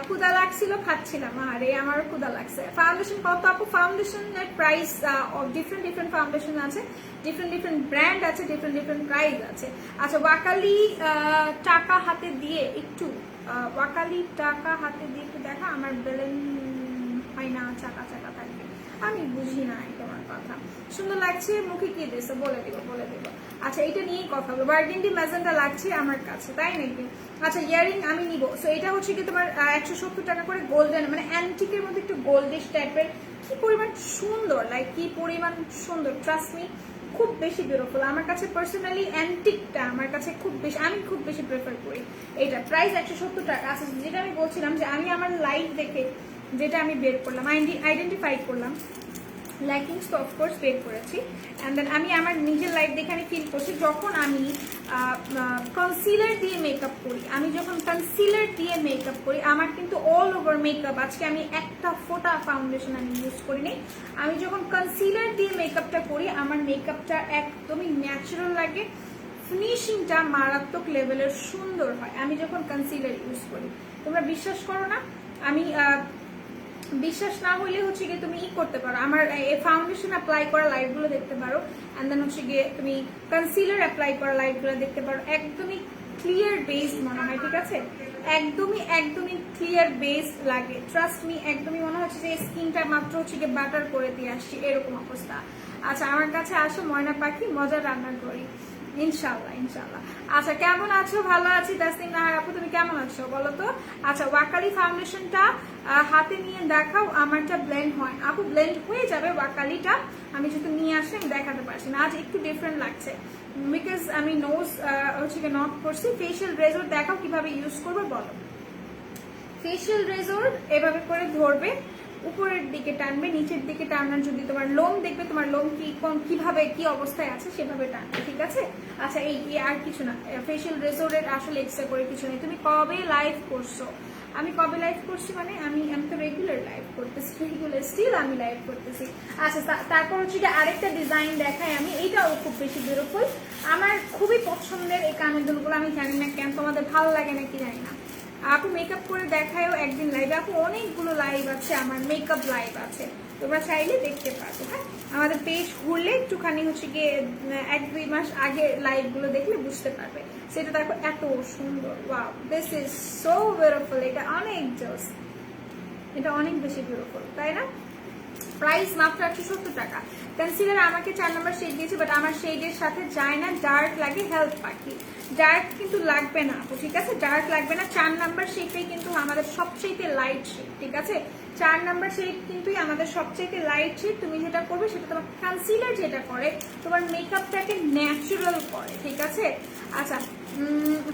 ক্ষুদা লাগছিল খাচ্ছিলাম, আরে আমারও ক্ষুদা লাগছে। ফাউন্ডেশন কত আপু? ফাউন্ডেশনের প্রাইস ডিফারেন্ট ফাউন্ডেশন আছে, ডিফারেন্ট ব্র্যান্ড আছে, ডিফারেন্ট প্রাইস আছে। আচ্ছা ওয়াকালি টাকা হাতে দিয়ে একটু দেখা, আমার বেলেন হয় না, চাকা থাকবে, আমি বুঝি না তোমার কথা। সুন্দর লাগছে, মুখে কি দিয়েছে বলে দিব। আচ্ছা এটা নিয়েই কথা বলবো। বার্গেন্ডি ম্যাজেন্টা লাগছে আমার কাছে, তাই নাকি? আচ্ছা ইয়ারিং আমি নিব। সো এটা হচ্ছে কি তোমার 170 টাকা করে, গোল্ডেন মানে অ্যান্টিকের মধ্যে একটু গোল্ডিশ টাইপের, কি পরিমাণ সুন্দর, কি পরিমাণ সুন্দর, ট্রাস্ট মি, খুব বেশি বিউটিফুল। আমার কাছে পার্সোনালি অ্যান্টিকটা আমার কাছে আমি খুব বেশি প্রেফার করি। এটা প্রাইস 170 টাকা। আচ্ছা যেটা আমি বলছিলাম যে আমি আমার লাইফ দেখে যেটা আমি বের করলাম, আইডেন্টিফাই করলাম, ল্যাকিংস তো অফকোর্স বের করেছি, অ্যান্ড দেন আমি আমার নিজের লাইফ দেখে আমি ফিল করছি, যখন আমি কনসিলার দিয়ে মেকআপ করি, আমার কিন্তু অল ওভার মেকআপ, আজকে আমি একটা ফোঁটা ফাউন্ডেশন আমি ইউজ করিনি, আমি যখন কনসিলার দিয়ে মেকআপটা করি আমার মেকআপটা একদমই ন্যাচারাল লাগে, ফিনিশিংটা মারাত্মক লেভেলের সুন্দর হয় আমি যখন কনসিলার ইউজ করি। তোমরা বিশ্বাস করো না, আমি বিশ্বাস না হলে হচ্ছে গিয়ে তুমি করতে পারো, আমার ফাউন্ডেশন অ্যাপ্লাই করা লাইভগুলো দেখতে পারো, অ্যান্ড দেন হচ্ছে গিয়ে তুমি কনসিলার অ্যাপ্লাই করা লাইভগুলো দেখতে পারো, একদমই ক্লিয়ার বেস মনে হয়, ঠিক আছে, একদমই ক্লিয়ার বেস লাগে, ট্রাস্ট মি, একদমই মনে হচ্ছে যে স্কিনটা মাত্র হচ্ছে গিয়ে বাটার করে দিয়ে আসছি, এরকম অবস্থা। আচ্ছা আমার কাছে আসো ময়না পাখি, মজা রান্না করি ইনশাল্লাহ। আচ্ছা কেমন আছো? ভালো আছি তাসনিম নাহার আপু, তুমি কেমন আছো বলো তো? আচ্ছা ওয়াকালি ফাউন্ডেশনটা হাতে নিয়ে দেখাও, আমারটা ব্লেন্ড হয় আপু, ব্লেন্ড হয়ে যাবে ওয়াকালিটা, আমি যেহেতু নিয়ে আসি আমি দেখাতে পারছি না, আজ একটু ডিফারেন্ট লাগছে বিকজ আমি নোজ হচ্ছে নক করছি। ফেশিয়াল রেজর দেখাও কিভাবে ইউজ করবে বলো। ফেশিয়াল রেজর এভাবে করে ধরবে, উপরের দিকে টানবে, নিচের দিকে টানার, যদি তোমার লোম দেখবে তোমার লোম কিভাবে কি অবস্থায় আছে সেভাবে টানবে, ঠিক আছে। আচ্ছা এই আর কিছু না, ফেশিয়াল রেজরের আসলে এক্সট্রা করে কিছু নেই। তুমি কবে লাইভ করছো? আমি কবে লাইভ করছি মানে আমি তো রেগুলার লাইভ করতেছি, স্টিল আমি লাইভ করতেছি। আচ্ছা তারপর হচ্ছে কি আরেকটা ডিজাইন দেখাই আমি, এইটাও খুব বেশি বিউটিফুল, আমার খুবই পছন্দের এই কানের দুলগুলো, আমি জানি না কেন তোমাদের ভালো লাগে নাকি জানি না। আপু মেকআপ করে দেখায়ও একদিন লাইভ, আপু অনেকগুলো লাইভ আছে, আমার মেকআপ লাইভ আছে, তোমরা চাইলে দেখতে পারো। হ্যাঁ আমাদের পেজ ঘুরলে একটুখানি হচ্ছে গিয়ে 1-2 মাস আগে লাইভগুলো দেখলে বুঝতে পারবে। সেটা দেখো এত সুন্দর, wow this is so beautiful, এটা অনেক জোস, এটা অনেক বেশি বিউটিফুল, তাই না? প্রাইস মাত্র 170 টাকা। কনসিলার আমাকে 4 নম্বর শেড দিয়েছে, বাট আমার শেডের সাথে যায় না, ডার্ক লাগে, হেল্প পাখি ডার্ক কিন্তু লাগবে না আপু, ঠিক আছে, ডার্ক লাগবে না। 4 নাম্বার শেডটাই কিন্তু আমাদের সবচেয়ে লাইট শেড, ঠিক আছে, 4 নাম্বার শেড কিন্তু আমাদের সবচেয়ে লাইট শেড। তুমি যেটা করবে সেটা তোমার কনসিলার যেটা করে তোমার মেকআপটাকে ন্যাচারাল করে, ঠিক আছে। আচ্ছা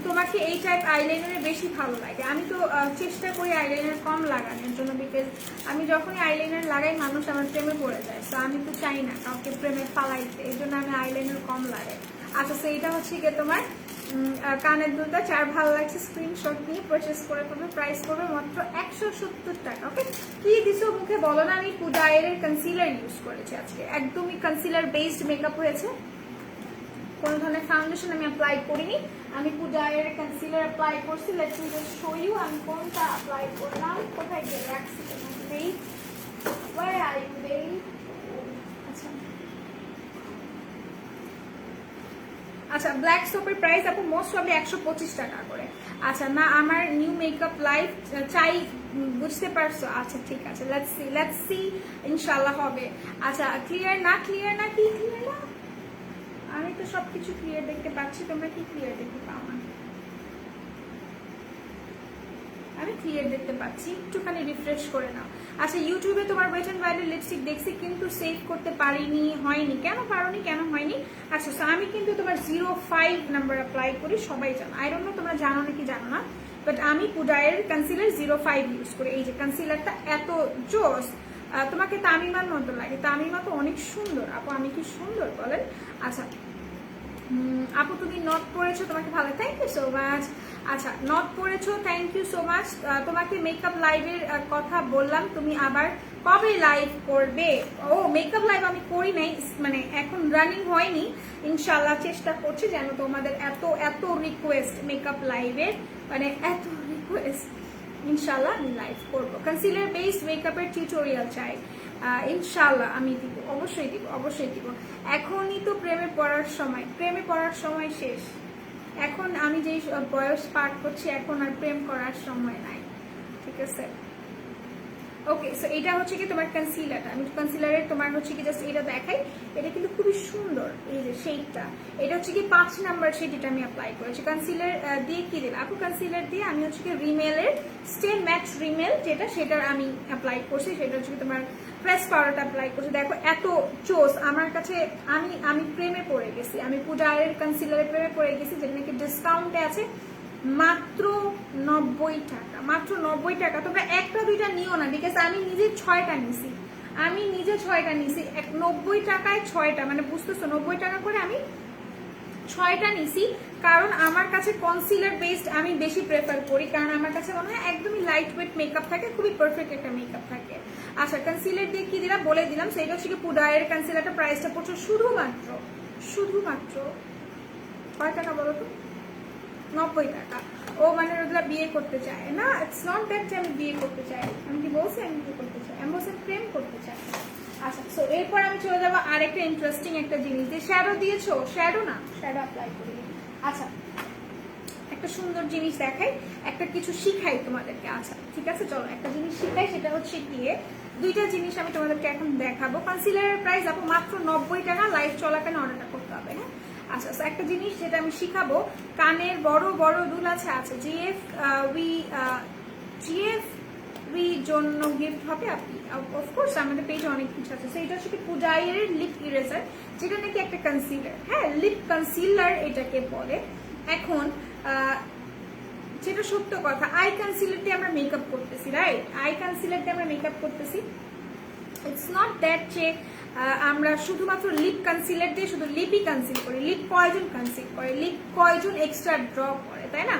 তোমাকে এই টাইপ আইলাইনারে বেশি ভালো লাগে? আমি তো চেষ্টা করি আইলাইনার কম লাগানোর জন্য, বিকজ আমি যখনই আইলাইনার লাগাই মানুষ আমার প্রেমে পড়ে যায়, তো আমি তো চাই না কাউকে প্রেমে ফালাইতে, এই জন্য আমি আইলাইনার কম লাগাই। আচ্ছা সেইটা হচ্ছে গিয়ে তোমার কানের দুলটা যার ভালো লাগছে স্ক্রিনশট নিয়ে পারচেস করে ফেলবে। প্রাইস করবে মাত্র 170 টাকা। ওকে, কি দিছো মুখে বলো না। আমি পুডায়ের কনসিলার ইউজ করেছি আজকে, একদমই কনসিলার বেসড মেকআপ হয়েছে, কোনো ধরনের ফাউন্ডেশন আমি অ্যাপ্লাই করিনি। আমি পুডায়ের কনসিলার অ্যাপ্লাই করছি। Let's me just show you আমি কোনটা অ্যাপ্লাই করলাম। কোথায় গিয়ে রাখছি baby, where are you baby. আচ্ছা আচ্ছা, ব্ল্যাক সোপের প্রাইস আপু মোস্ট প্রবলি 125 টাকা করে। আচ্ছা না, আমার নিউ মেকআপ লাইফ চাই, বুঝতে পারছো? আচ্ছা ঠিক আছে, লেটস সি ইনশাআল্লাহ হবে। আচ্ছা ক্লিয়ার না, ক্লিয়ার না, কি ক্লিয়ার না? আমি তো সবকিছু ক্লিয়ার দেখতে পাচ্ছি, তোমরা কি ক্লিয়ার দেখতে পাও না? আমি ক্লিয়ার দেখতে পাচ্ছি, একটুখানি রিফ্রেশ করে নাও। আচ্ছা ইউটিউবে তোমার ওয়েট এন্ড ওয়াইল্ডের লিপস্টিক দেখছি কিন্তু সেভ করতে পারিনি, হয়নি কেন? পারোনি কেন হয়নি? আচ্ছা আমি কিন্তু তোমার 05 নাম্বার অ্যাপ্লাই করি, সবাই জানো। আই ডোন্ট নো তোমরা জানো নাকি জানো না, বাট আমি পুডায়ের কনসিলার 05 ইউজ করি। এই যে কনসিলারটা এত জোস, তোমাকে তামিমার মতো লাগে। তামিমা তো অনেক সুন্দর আপু, আমি কি সুন্দর বলেন? আচ্ছা আপু তুমি নট পড়েছো, তোমাকে ভালো, থ্যাংক ইউ সো মাচ। আচ্ছা নট পড়েছো, থ্যাংক ইউ সো মাচ। তোমাকে মেকআপ লাইভের কথা বললাম, তুমি আবার কবে লাইভ করবে? ও মেকআপ লাইভ আমি করি নাই, মানে এখন রানিং হয়নি। ইনশাল্লাহ চেষ্টা করছি যেন তোমাদের এত এত রিকোয়েস্ট মেকআপ লাইভের, মানে এত রিকোয়েস্ট, ইনশাল্লাহ আমি লাইভ করবো। কনসিলার বেসড মেকআপের টিউটোরিয়াল চাই, ইনশাল্লাহ আমি দিব, অবশ্যই দিব, অবশ্যই দিব। এখনই তো প্রেমে পড়ার সময়, প্রেমে পড়ার সময় শেষ। এখন আমি যেই বয়স পার করছি, এখন আর প্রেম করার সময় নাই, ঠিক আছে? ওকে, সো এটা হচ্ছে কি তোমার কনসিলারটা। আমি কনসিলারের তোমার হচ্ছে কি জাস্ট এটা দেখাই, এটা কিন্তু খুবই সুন্দর। এই যে শেডটা, এটা হচ্ছে কি 5 নাম্বার শেড, এটা আমি অ্যাপ্লাই করেছি। কনসিলার দিয়ে কি দিলাম আপু? কনসিলার দিয়ে আমি হচ্ছে কি রিমেলের স্টে ম্যাট রিমেল যেটা, সেটা আমি অ্যাপ্লাই করছি। সেটা হচ্ছে কি তোমার প্রেস পাউডারটা অ্যাপ্লাই করছি। দেখো এত চোস আমার কাছে, আমি প্রেমে পড়ে গেছি। আমি পুডায়ের কনসিলারের প্রেমে পড়ে গেছি, যেটা নাকি ডিসকাউন্টে আছে মাত্র 90 টাকা, মাত্র 90 টাকা। তোমরা একটা দুইটা নিও না, বিকজ আমি নিজে 6টা নিছি, আমি নিজে 6টা নিছি 90 টাকায় 6টা, মানে বুঝতেছো 90 টাকা করে আমি 6টা নিছি। কারণ আমার কাছে কনসিলার বেসড আমি বেশি প্রেফার করি, কারণ আমার কাছে মনে হয় একদমই লাইট ওয়েট মেকআপ থাকে, খুবই পারফেক্ট একটা মেকআপ থাকে। আচ্ছা কনসিলার দিয়ে কি দিলাম বলে দিলাম, সেটা হচ্ছে কি পুডায়ের কনসিলারটা প্রাইসটা পড়ছে শুধুমাত্র কয় টাকা বলো তো? 90 টাকা। ও মানে ওগুলা বিয়ে করতে চায় না, ইটস নট দ্যাট যে আমি বিয়ে করতে চাই। আমি কি বলছি আমি বিয়ে করতে চাই? আমি বলছি প্রেম করতে চাই। আচ্ছা সো এরপর আমি চলে যাবো আরেকটা ইন্টারেস্টিং একটা জিনিস, যে শ্যাডো দিয়েছো, শ্যাডো না, শ্যাডো অ্যাপ্লাই করি। আচ্ছা একটা সুন্দর জিনিস দেখাই, একটা কিছু শিখাই তোমাদেরকে। আচ্ছা ঠিক আছে, চলো একটা জিনিস শিখাই, সেটা হচ্ছে গিয়ে দুইটা জিনিস আমি তোমাদেরকে এখন দেখাবো। কনসিলারের প্রাইস আপু মাত্র 90 টাকা, লাইভ চলাকালীন অর্ডারটা করতে হবে। হ্যাঁ আচ্ছা, একটা জিনিস যেটা আমি শিখাবো, কানের বড় বড় দুল আছে, আচ্ছা জিএফ উই জন্য গিফট হবে আপনি, অফকোর্স আমাদের পেজে অনেক কিছু আছে। সেইটা হচ্ছে পুডায়ের লিপ ইরেজার, যেটা নাকি একটা কনসিলার, হ্যাঁ লিপ কনসিলার এটাকে বলে। এখন যেটা সত্য কথা, আই কনসিলার দিয়ে আমরা মেকআপ করতেছি, রাইট? আই কনসিলার দিয়ে আমরা মেকআপ করতেছি। ইটস নট দ্যাট যে আমরা শুধুমাত্র লিপ কনসিলার দিয়ে শুধু লিপই কনসিল করি। লিপ কয়জন কনসিল করে, লিপ কয়জন এক্সট্রা ড্র করে, তাই না?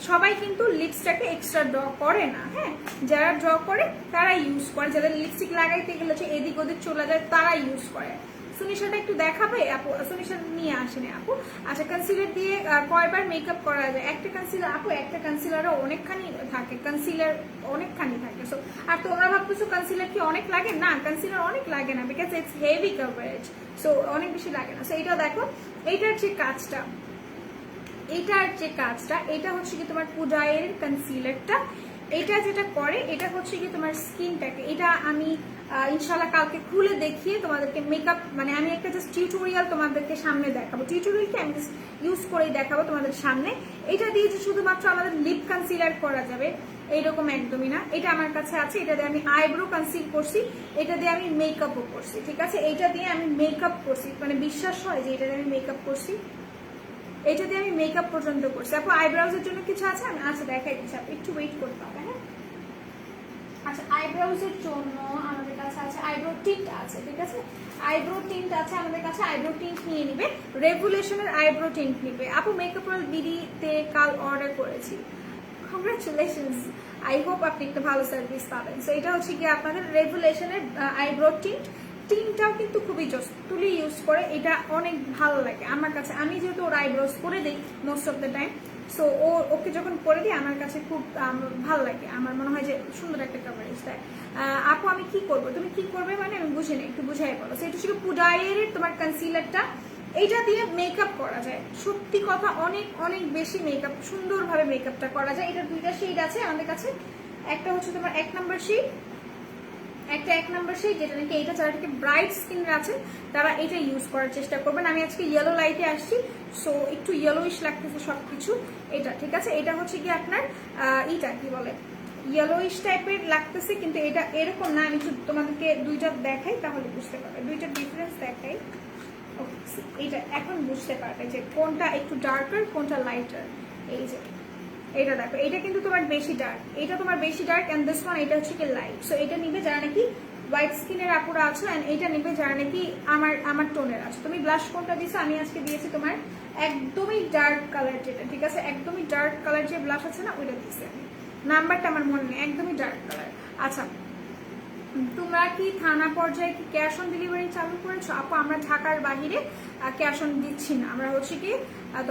সবাই কিন্তু লিপসটাকে এক্সট্রা ড্র করে না। হ্যাঁ যারা ড্র করে তারা ইউজ করে, যাদের লিপস্টিক লাগাইতে গেলে হচ্ছে এদিক ওদিক চলে যায় তারা ইউজ করে। সুনিশাটা একটু দেখাবে আপু? সুনিশা নিয়ে আসেনি আপু। আচ্ছা কনসিলার দিয়ে কয়বার মেকআপ করা যায়? একটা কনসিলার আপু, একটা কনসিলারও অনেকখানি থাকে, কনসিলার অনেকখানি থাকে। সো আর তোমরা ভাবতেছো কনসিলার কি অনেক লাগে? না, কনসিলার অনেক লাগে না, because it's heavy coverage, so অনেক বেশি লাগে না। সো এইটা দেখো, এইটার যে কাজটা, এটা হচ্ছে কি তোমার পুডায়ের কনসিলারটা, এটা যেটা করে এটা হচ্ছে কি তোমার স্কিনটাকে, এটা আমি ইনশাল্লাহ কালকে খুলে দেখিয়ে তোমাদেরকে মেকআপ, মানে আমি একটা জাস্ট টিউটোরিয়াল তোমাদেরকে সামনে দেখাবো। টিউটোরিয়ালকে আমি জাস্ট ইউজ করেই দেখাবো তোমাদের সামনে। এটা দিয়ে যে শুধুমাত্র আমাদের লিপ কনসিলার করা যাবে এইরকম একদমই না। এটা আমার কাছে আছে, এটা দিয়ে আমি আইব্রো কনসিল করছি, এটা দিয়ে আমি মেকআপও করছি, ঠিক আছে? এইটা দিয়ে আমি মেকআপ করছি, মানে বিশ্বাস হয় যে এটা দিয়ে আমি মেকআপ করছি, এটা দিয়ে আমি মেকআপ পর্যন্ত করছি। আপু আইব্রাউজের জন্য কিছু আছে? আমি আচ্ছা দেখাই দিচ্ছি, আপনি একটু ওয়েট করতে হবে। হ্যাঁ আচ্ছা, আইব্রোজের জন্য আমাদের কাছে আছে আইব্রো টিন্ট আছে, ঠিক আছে, আইব্রো টিন্ট আছে আমাদের কাছে। আইব্রো টিন্ট নিয়ে নিবে, রেভুলেশনের আইব্রো টিন্ট নিবে। আপু মেকআপ ওয়ার্ল্ড বিডিতে কাল অর্ডার করেছি, কংগ্রাচুলেশনস, আই হোপ আপনি একটা ভালো সার্ভিস পাবেন। সো এটা হচ্ছে কি আপনাদের রেভুলেশনের আইব্রো টিন্ট। টিনটাও কিন্তু খুবই জোস, তুলি ইউজ করে, এটা অনেক ভালো লাগে আমার কাছে। আমি যেহেতু ওর আইব্রোজ করে দিই most of the time, so okay যখন করে দিই আমার কাছে খুব ভালো লাগে, আমার মনে হয় যে সুন্দর একটা কভারেজ দেয়। আপু আমি কি করবো, তুমি কি করবে মানে আমি বুঝি না, একটু বুঝাই বলো। সেটা ছিল পুডাইয়ের তোমার কনসিলারটা, এইটা দিয়ে মেকআপ করা যায়, সত্যি কথা অনেক অনেক বেশি মেকআপ, সুন্দরভাবে মেকআপটা করা যায়। এটা দুইটা শেড আছে আমাদের কাছে, একটা হচ্ছে তোমার 1 নম্বর শেড, একটা 1 নম্বর শেড, যেটা নাকি এইটা যারা থেকে ব্রাইট স্কিনের আছে তারা এটা ইউজ করার চেষ্টা করবেন। আমি আজকে ইয়েলো লাইটে আসছি, সো একটু ইয়েলোইশ লাগতেছে সবকিছু, এটা ঠিক আছে। এটা হচ্ছে কি আপনার এইটা কি বলে ইয়েলোইশ টাইপের লাগতেছে, কিন্তু এটা এরকম না। আমি তোমাদেরকে দুইটা দেখাই তাহলে বুঝতে পারবে, দুইটা ডিফারেন্স দেখাই। ওকে, এইটা এখন বুঝতে পারবে যে কোনটা একটু ডার্কার কোনটা লাইটার। এই যে এটা দেখো, এটা কিন্তু তোমার বেশি ডার্ক, এটা তোমার বেশি ডার্ক, এন্ড দিস ওয়ান এটা হচ্ছে কি লাইট। সো এটা নিবে যারা নাকি হোয়াইট স্কিনের আপুরা আছো, এন্ড এটা নিবে যারা নাকি আমার টোনের আছে। তুমি ব্লাশ কোনটা দিছো? আমি আজকে দিয়েছি তোমার একদমই ডার্ক কালার যেটা, ঠিক আছে, একদমই ডার্ক কালার যে ব্লাশ আছে না ওইটা দিয়েছি আমি, নাম্বারটা আমার মনে নেই, একদমই ডার্ক কালার। আচ্ছা, তোমরা কি থানা পর্যায়ে কি ক্যাশ অন ডেলিভারি চালু করেছো? আপু আমরা ঢাকার বাহিরে ক্যাশ অন দিচ্ছি না, আমরা হচ্ছে কি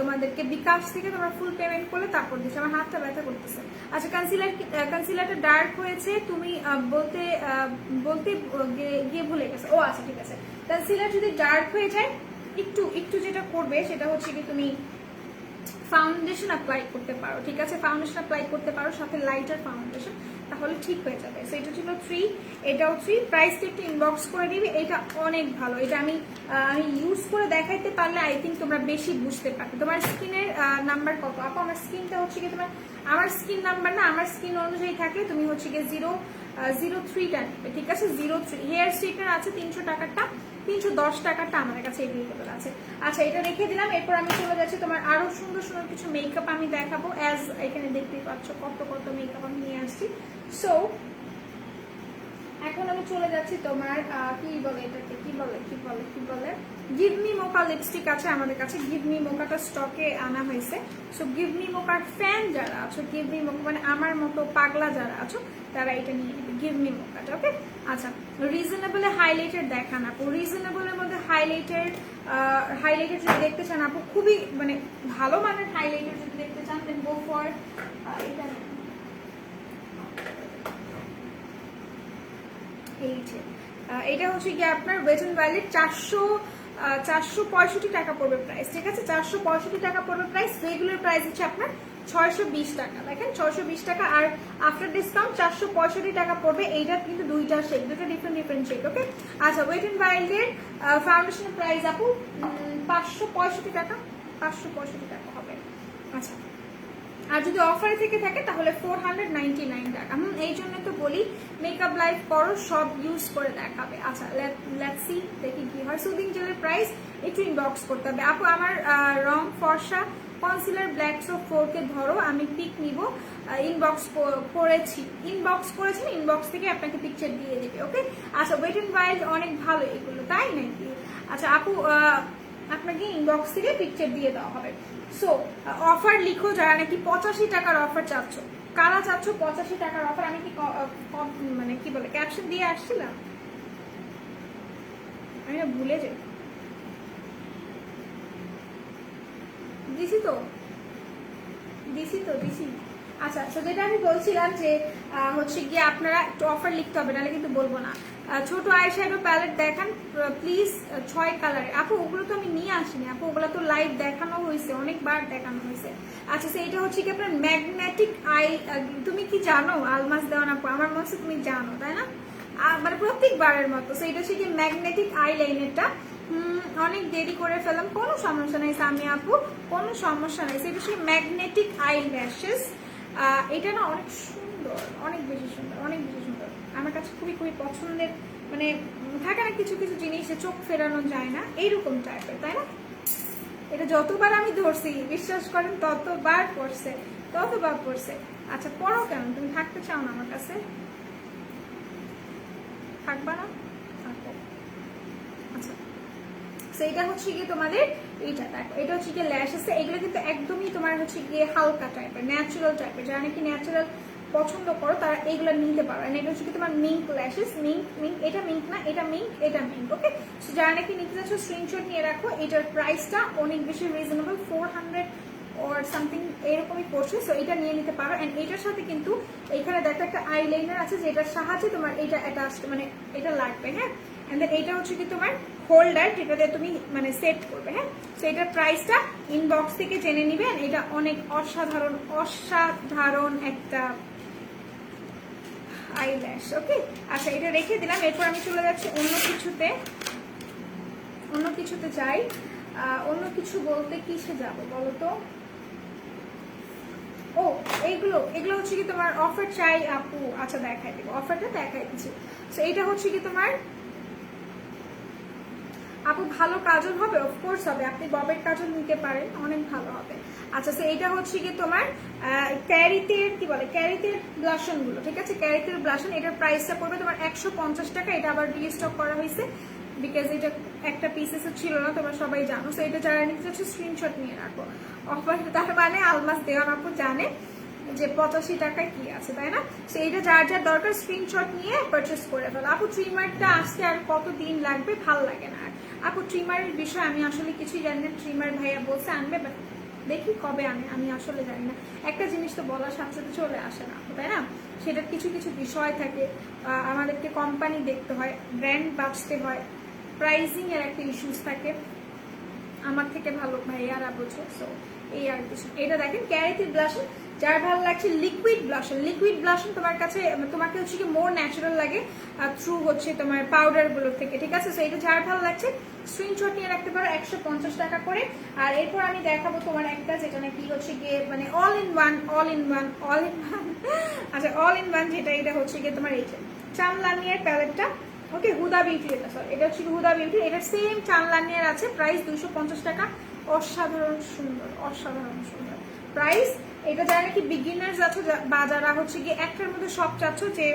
তোমাদেরকে বিকাশ থেকে তোমরা ফুল পেমেন্ট করলে তারপর দিচ্ছি। আমার হাতটা ব্যথা করতেছে। আচ্ছা, কনসিলারটা ডার্ক হয়েছে তুমি বলতে বলতে গিয়ে ভুলে গেছে। ও আচ্ছা ঠিক আছে, কনসিলার যদি ডার্ক হয়ে যায় একটু একটু যেটা করবে সেটা হচ্ছে কি তুমি ফাউন্ডেশন অ্যাপ্লাই করতে পারো, ঠিক আছে, ফাউন্ডেশন অ্যাপ্লাই করতে পারো সাথে লাইটার ফাউন্ডেশন, তাহলে ঠিক হয়ে যাবে। সো এটা ছিল 3, এটাও 3, প্রাইসটা একটু ইনবক্স করে দিবি। এটা অনেক ভালো, এটা আমি ইউজ করে দেখাইতে পারলে আই থিঙ্ক তোমরা বেশি বুঝতে পারবে। তোমার স্কিনের নাম্বার কত? আপু আমার স্কিনটা হচ্ছে কি তোমার, আমার স্কিন নাম্বার না, আমার স্কিন অনুযায়ী থাকলে তুমি হচ্ছে কি 003টা নেবে, ঠিক আছে, 03। হেয়ার স্ট্রেটনার আছে 300 টাকারটা, 310 টাকারটা আমাদের কাছে এভেলেবল আছে। আচ্ছা, এটা রেখে দিলাম। এরপর আমি চলে যাচ্ছি তোমার আরো সুন্দর সুন্দর কিছু মেকআপ আমি দেখাবো, অ্যাজ এখানে দেখতেই পাচ্ছ কত কত মেকআপ আমি নিয়ে আসছি। সো এখন আমি চলে যাচ্ছি তোমার কি বলে এটাকে, কি বলে গিভ মি মোকা লিপস্টিক আছে আমাদের কাছে। গিভ মি মোকাটা স্টকে আনা হয়েছে। সো গিভ মি মোকার ফ্যান যারা আছো, গিভ মি মোকা মানে আমার মতো পাগলা যারা আছো তারা এটা নিয়ে নেবে, গিভ মি মোকাটা। ওকে, আচ্ছা, রিজনেবলে হাইলাইটার দেখান আপু। রিজনেবলের মধ্যে হাইলাইটার যদি দেখতে চান আপু, খুবই মানে ভালো মানের হাইলাইটার যদি দেখতে চান দেন গো ফর এটা। এটা হচ্ছে কি আপনার ওয়েট এন্ড ওয়াইল্ডের 465 টাকা পড়বে প্রাইস, ঠিক আছে, 465 টাকা পড়বে প্রাইস। রেগুলার প্রাইস হচ্ছে আপনার 620 টাকা, দেখেন 620 টাকা, আর আফটার ডিসকাউন্ট 465 টাকা পড়বে। এইটা কিন্তু দুইটা শেড, দুটো ডিফারেন্ট শেড। ওকে, আচ্ছা, ওয়েট এন্ড ওয়াইল্ডের ফাউন্ডেশনের প্রাইস আপু 565 টাকা, 565 টাকা হবে। আচ্ছা, আর যদি অফারে থেকে থাকে তাহলে 499 টাকা। এই জন্য তো বলি মেকআপ লাইভ করো, সব ইউজ করে দেখাবে। আচ্ছা, লেটস সি, দেখি কি হয়। সুদিং জেলের প্রাইস একটু ইনবক্স করতে হবে আপু। আমার রং ফর্সা কনসিলার ব্ল্যাক সো 4 কে ধরো, আমি পিক নিব, ইনবক্স করেছি, ইনবক্স থেকে আপনাকে পিকচার দিয়ে দেবে। ওকে, আচ্ছা, ওয়েট এন্ড ওয়াইল্ড অনেক ভালো এগুলো, তাই নাকি? আচ্ছা আপু, আপনাকে ইনবক্স থেকে পিকচার দিয়ে দেওয়া হবে। সো অফার লিখো যারা নাকি 85 টাকার অফার চাচ্ছ, কারা চাচ্ছ 85 টাকার অফার। আমি কি মানে কি বলে ক্যাপশন দিয়ে আসছিলাম, আমি না ভুলে যাই, দিছি। আচ্ছা, তো যেটা আমি বলছিলাম যে হচ্ছে গিয়ে আপনারা একটু অফার লিখতে হবে, নাহলে কিন্তু বলবো না। ছোট আইশ্যাডো প্যালেট দেখান প্লিজ, 6 কালারে। আপু ওগুলো তো আমি নিয়ে আসিনি আপু, ওগুলো তো লাইভ দেখানো হয়েছে, অনেকবার দেখানো হয়েছে। আচ্ছা, সেইটা হচ্ছে কি আপনার ম্যাগনেটিক আই, তুমি কি জানো আলমাস দেওয়ান আপু? আমার মনে হচ্ছে তুমি জানো, তাই না, মানে প্রত্যেকবারের মতো। সেইটা হচ্ছে কি ম্যাগনেটিক আই লাইনারটা। অনেক দেরি করে ফেলাম, কোনো সমস্যা নেই সামি আপু, কোনো সমস্যা নেই। সেটা হচ্ছে ম্যাগনেটিক আই ল্যাশেস। এটা না অনেক সুন্দর, অনেক বেশি সুন্দর, আমার কাছে খুবই খুবই পছন্দের। মানে থাকে না কিছু কিছু জিনিস চোখ ফেরানো যায় না, এইরকম টাইপের, তাই না? এটা যতবার আমি ধরছি বিশ্বাস করেন ততবার পড়ছে। আচ্ছা, পড়ো কেন, তুমি থাকতে চাও না আমার কাছে? থাকবা না? থাকো। আচ্ছা, সেইটা হচ্ছে গিয়ে তোমাদের এইটা দেখো, এটা হচ্ছে গিয়ে ল্যাশ আছে। এগুলো কিন্তু একদমই তোমার হচ্ছে গিয়ে হালকা টাইপের, ন্যাচারাল টাইপের। যারা নাকি ন্যাচারাল পছন্দ করো তারা এইগুলো নিতে পারো। এটা হচ্ছে কি তোমার মিঙ্ক ল্যাশেস, মিঙ্ক এটা মিঙ্ক না, এটা মিঙ্ক, এটা মিঙ্ক। ওকে, যারা নাকি নিতে চাচ্ছ স্ক্রিনশট নিয়ে রাখো। এটার প্রাইসটা অনেক বেশি রিজনেবল, 400 or সামথিং এরকমই পড়ছে। সো এটা নিয়ে নিতে পারো। এন্ড এটার সাথে কিন্তু এখানে দেখো একটা আইলাইনার আছে যেটার সাহায্যে তোমার এটা অ্যাটাচ, মানে এটা লাগবে। হ্যাঁ, এন্ড দেন এটা হচ্ছে কি তোমার হোল্ডার, যেটাতে তুমি মানে সেট করবে। হ্যাঁ, সো এটার প্রাইসটা ইনবক্স থেকে জেনে নিবেন। এটা অনেক অসাধারণ অসাধারণ একটা আইল্যাশ। ওকে, আচ্ছা এটা রেখে দিলাম। এরপর আমি চলে যাচ্ছি অন্য কিছুতে যাই। অন্য কিছু বলতে কিসে যাব বলো তো? ও, এগুলো হচ্ছে কি তোমার অফার চাই আপু। আচ্ছা দেখাই দেবো, অফারটা দেখাই দিচ্ছি। তো এটা হচ্ছে কি তোমার আপু ভালো কাজল হবে, অফকোর্স হবে। আপনি ববের কাজল নিতে পারেন, অনেক ভালো হবে। আচ্ছা, তো এটা হচ্ছে কি তোমার ক্যারিতের কি বলে, ক্যারিতের ব্লাশন গুলো, ঠিক আছে? ক্যারিতের ব্লাশন, এটার প্রাইসটা পড়বে তোমার 150 টাকা। এটা আবার রিস্টক করা হয়েছে বিকজ এটা একটা পিসেস ছিল না, তোমরা সবাই জানো। সো এটা যারা নিতে চাচ্ছ স্ক্রিনশট নিয়ে রাখো। অফার তার মানে আলমাস দেওয়ান আপু জানে যে 85 টাকায় কি আছে, তাই না? সো এটা যার যার দরকার স্ক্রিনশট নিয়ে পারচেস করে ফেলো। আপু ট্রিমারটা আসতে আর কতদিন লাগবে? ভাল লাগে না আপু ট্রিমারের বিষয়ে আমি আসলে কিছুই জানি না। ট্রিমার ভাইয়া বলছে আনবে, বাট দেখি কবে আনে, আমি আসলে জানি না। একটা জিনিস তো বলার সাথে সাথে চলে আসে না, তাই না? সেটার কিছু কিছু বিষয় থাকে, আমাদেরকে কোম্পানি দেখতে হয়, ব্র্যান্ড বাঁচতে হয়, প্রাইসিং এর একটা ইস্যুস থাকে। আমার থেকে ভালো ভাইয়ারা বোঝো। সো এই আর কিছু। এটা দেখেন ক্যারিতের ব্লাশন, যার ভালো লাগছে লিকুইড ব্লাশন। লিকুইড ব্লাশন তোমার কাছে, তোমাকে হচ্ছে কি মোর ন্যাচারাল লাগে থ্রু হচ্ছে তোমার পাউডার গুলো থেকে, ঠিক আছে? সো এটা যার ভালো লাগছে স্ক্রিনশট নিয়ে রাখতে পারো, 150 টাকা করে। আর এরপর আমি দেখাবো তোমার একটা যেটা নাকি হচ্ছে গিয়ে মানে অল ইন ওয়ান আচ্ছা অল ইন ওয়ান যেটা, এটা হচ্ছে গিয়ে তোমার এই যে চামলানিয়ার প্যালেটটা। ওকে, হুদা বিউটি, এটা সরি এটা হচ্ছে হুদা বিউটি। এটা সেম চামলানিয়ার আছে, প্রাইস 250 টাকা। অসাধারণ সুন্দর, অসাধারণ সুন্দর প্রাইস। এটা যারা নাকি বিগিনার্স আছো বা যারা হচ্ছে গিয়ে একটার মধ্যে সব চাচ্ছ যে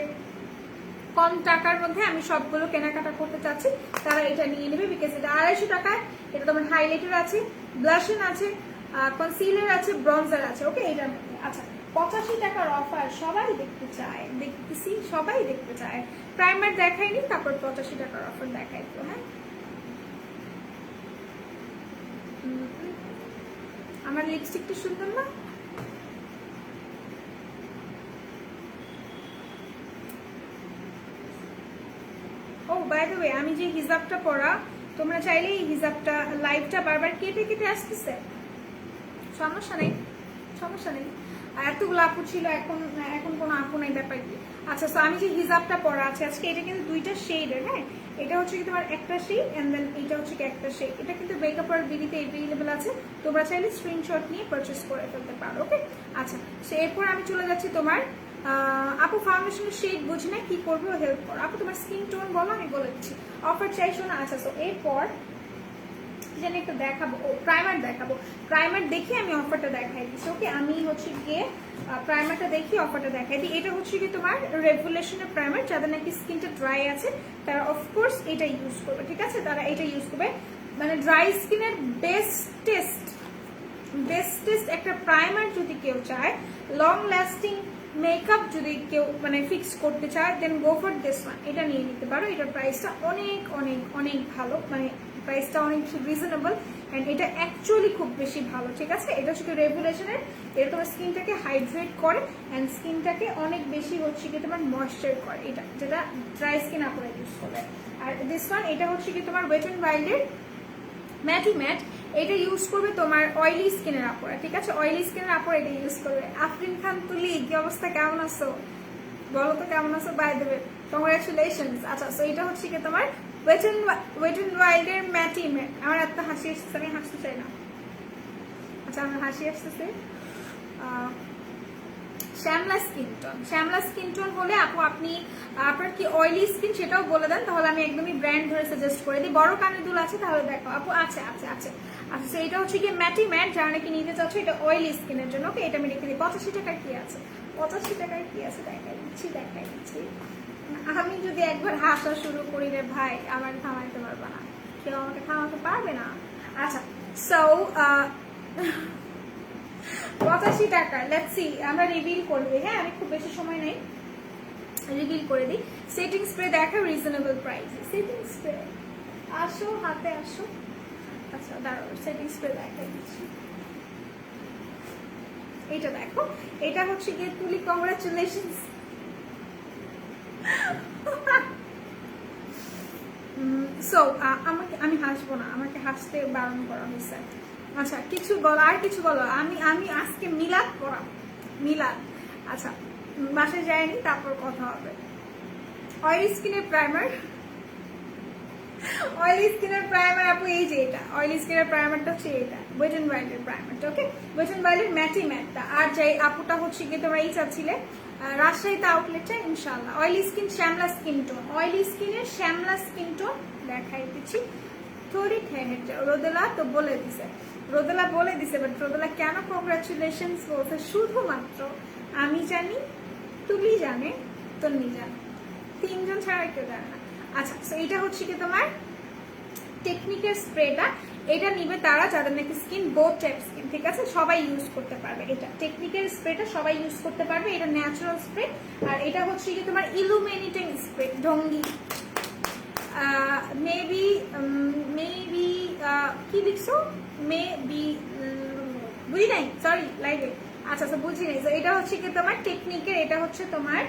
কম টাকার মধ্যে আমি সবগুলো কেনাকাটা করতে চাচ্ছি, তারা এটা নিয়ে নেবে। বিকজ এটা 250 টাকায়। এটা তোমার হাইলাইটার আছে, ব্লাশন আছে, কনসিলার আছে, ব্রঞ্জার আছে। ওকে, এটার মধ্যে আচ্ছা 85 টাকার অফার সবাই দেখতে চায়, দেখতেছি সবাই দেখতে চায়। প্রাইমার দেখাইনি, তারপর 85 টাকার অফার দেখাই তো। হ্যাঁ, আমার লিপস্টিকটা সুন্দর না? ও বাই দ্য ওয়ে, আমি যে হিজাবটা পরা, তোমরা চাইলে এই হিজাবটা লাইভটা বারবার কেটে কেটে আসতেছে, সমস্যা নেই, সমস্যা নেই। এতগুলো আপু ছিল, এখন কোনো আপু নাই, ব্যাপার কি? আচ্ছা, তো আমি যে হিজাবটা পরা আছে আজকে, এটা কিন্তু দুইটা শেডের। হ্যাঁ, এটা হচ্ছে কি তোমার একটা শেড এন্ড দেন এটা হচ্ছে কি একটা শেড। এটা কিন্তু মেকআপ আর বিডিতে এভেলেবেল আছে, তোমরা চাইলে স্ক্রিনশট নিয়ে পারচেস করে ফেলতে পারো। ওকে, আচ্ছা সো এরপর আমি চলে যাচ্ছি তোমার আপু ফাউন্ডেশনের শেড বুঝি না, কি করবো হেল্প করো আপু, তোমার স্কিন টোন বলো, আমি বলে দিচ্ছি। অফার চাইছো না? আচ্ছা, তো এরপর যেন একটু দেখাবো, ও প্রাইমার দেখাবো। প্রাইমার দেখে আমি অফারটা দেখাই দিচ্ছি। ওকে, আমি হচ্ছে গিয়ে প্রাইমারটা দেখি অফারটা দেখাই দিই। এটা হচ্ছে কি তোমার রেগুলেশনের প্রাইমার। যাদের নাকি স্কিনটা ড্রাই আছে তারা অফকোর্স এটা ইউজ করবে, ঠিক আছে? তারা এটা ইউজ করবে, মানে ড্রাই স্কিনের বেস্টেস্ট একটা প্রাইমার যদি কেউ চায়, লং লাস্টিং মেকআপ যদি কেউ মানে ফিক্স করতে চায়, দেন গো ফর দিস ওয়ান। এটা নিয়ে নিতে পারো। এটার প্রাইসটা অনেক অনেক অনেক ভালো, মানে প্রাইসটা অনেক রিজনেবল অ্যান্ড এটা অ্যাকচুয়ালি খুব বেশি ভালো, ঠিক আছে? এটা হচ্ছে রেগুলেশনের, এটা তোমার স্কিনটাকে হাইড্রেট করে অ্যান্ড স্কিনটাকে অনেক বেশি হচ্ছে কি তোমার ময়েশ্চার করে, এটা যেটা ড্রাই স্কিন আপনারা ইউজ করবে। আর দিস ওয়ান, এটা হচ্ছে কি তোমার ওয়েট অ্যান্ড ওয়াইল্ডের ম্যাটি ম্যাট। এটা ইউজ করবে তোমার অয়েলি স্কিনের আপুরা, ঠিক আছে? অয়েলি স্কিনের আপুরা এটা ইউজ করবে। আফরিন খান তুলি, কি অবস্থা, কেমন আছো বলো তো, কেমন আছো? By the way congratulations. আচ্ছা, সো এটা হচ্ছে কি তোমার ওয়েট অ্যান্ড ওয়াইল্ডের ম্যাটি ম্যাট। আমার এত হাসি আসতেছে, আমি হাসতে চাই না। আচ্ছা, আমার হাসি আসতেছে। শ্যামলা স্কিন টোন হলে আপু আপনি আপনার কি অয়েলি স্কিন সেটাও বলে দেন, তাহলে আমি একদমই ব্র্যান্ড ধরে সাজেস্ট করে দিই। বড় কানের দুল আছে তাহলে দেখো আপু, আছে আছে আছে। আচ্ছা, এটা হচ্ছে কি ম্যাটি ম্যাট, যারা নাকি নিতে চাচ্ছ এটা অয়েলি স্কিনের জন্য। ওকে, এটা আমি রেখে দিই। 85 টাকার কি আছে? 85 টাকার কি আছে দেখাই। দেখাই দিচ্ছি। আমি যদি একবার হাসা শুরু করি রে ভাই, আমার থামাইতে পারবে না, কেউ আমাকে থামাতে পারবে না। আচ্ছা, সো 85 টাকা। লেটস সি, আমরা রিভিল করবি। হ্যাঁ, আমি খুব বেশি সময় নেই, রিভিল করে দিই। সেটিং স্প্রে দেখা রিজনেবল প্রাইস। সেটিং স্প্রে আসো, হাতে আসো। আচ্ছা দাঁড়াও, সেটিং স্প্রে দেখাই দিচ্ছি। এটা দেখো, এটা হচ্ছে গিয়ে তুলি, কংগ্রাচুলেশনস। সো আমি হাসবো না, আমাকে হাসতে বারণ করা হয়েছে। আচ্ছা, কিছু বলো, আর কিছু বলো। আমি আজকে মিলাদ পড়াম, মিলাদ। আচ্ছা, বাসায় যায়নি, তারপর কথা হবে। অয়েলি স্কিনের প্রাইমার, অয়েলি স্কিনের প্রাইমার আপু এই যে এটা অয়েলি স্কিনের প্রাইমারটা হচ্ছে এটা ওয়েট এন্ড ওয়াইল্ডের প্রাইমারটা। ওকে, ওয়েট এন্ড ওয়াইল্ডের ম্যাটি ম্যাটটা। আর যাই আপুটা হচ্ছে গিয়ে তোমরা এই চাচ্ছিলে রাজশাহীতে আউটলেটটা, ইনশাআল্লাহ। অয়েলি স্কিন শ্যামলা স্কিন টোন, অয়েলি স্কিনের শ্যামলা স্কিন টোন দেখাই দিচ্ছি। থোড়ি ঠেহেটে রোদেলা তো বলে দিছে, রোদেলা বলে দিছে, বাট রোদেলা কেন কংগ্রাচুলেশনস বলছে শুধুমাত্র আমি জানি, তুলি জানে, তন্নি জানে, তিনজন ছাড়া কেউ জানে না। আচ্ছা, তো এটা হচ্ছে কি তোমার টেকনিকের স্প্রেটা। এটা নিবে তারা যাদের নাকি স্কিন বোথ টাইপ স্কিন, ঠিক আছে, সবাই ইউজ করতে পারবে। এটা টেকনিকের স্প্রেটা সবাই ইউজ করতে পারবে, এটা ন্যাচারাল স্প্রে। আর এটা হচ্ছে কি তোমার ইলুমিনেটিং স্প্রে, ঢঙ্গি। মেবি কি লিখছো, মেবি বুঝি নাই, সরি লাইভে। আচ্ছা আচ্ছা, বুঝি নাই। তো এটা হচ্ছে কি তোমার টেকনিকের, এটা হচ্ছে তোমার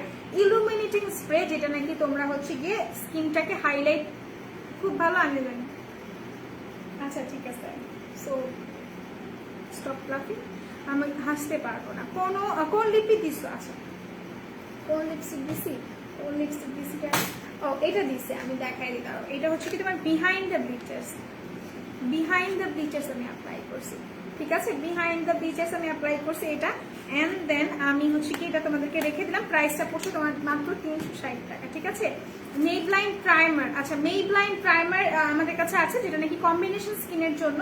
ইলুমিনেটিং স্প্রে, যেটা নাকি তোমরা হচ্ছে গিয়ে স্কিনটাকে হাইলাইট, খুব ভালো আমি জানি। আচ্ছা ঠিক আছে, সো স্টপ লাফিং, আমি হাসতে পারবো না। কোন লিপস্টিক দিছো? আচ্ছা, কোন লিপস্টিক দিছি, কোন লিপস্টিক দিছি, ও এটা দিছে, আমি দেখাই দিই। দাঁড়াও, এটা হচ্ছে কি তোমার বিহাইন্ড দ্য ব্লিচার্স, বিহাইন্ড দ্য ব্লিচার্স আমি অ্যাপ্লাই করছি, ঠিক আছে, বিহাইন্ড দ্য ব্লিচার্স আমি অ্যাপ্লাই করছি এটা। অ্যান্ড দেন আমি হচ্ছে কি এটা তোমাদেরকে রেখে দিলাম, প্রাইসটা পড়ছে তোমার মাত্র 360 টাকা, ঠিক আছে। মেবলাইন প্রাইমার, আচ্ছা মেবলাইন প্রাইমার আমাদের কাছে আছে, যেটা নাকি কম্বিনেশন স্কিনের জন্য,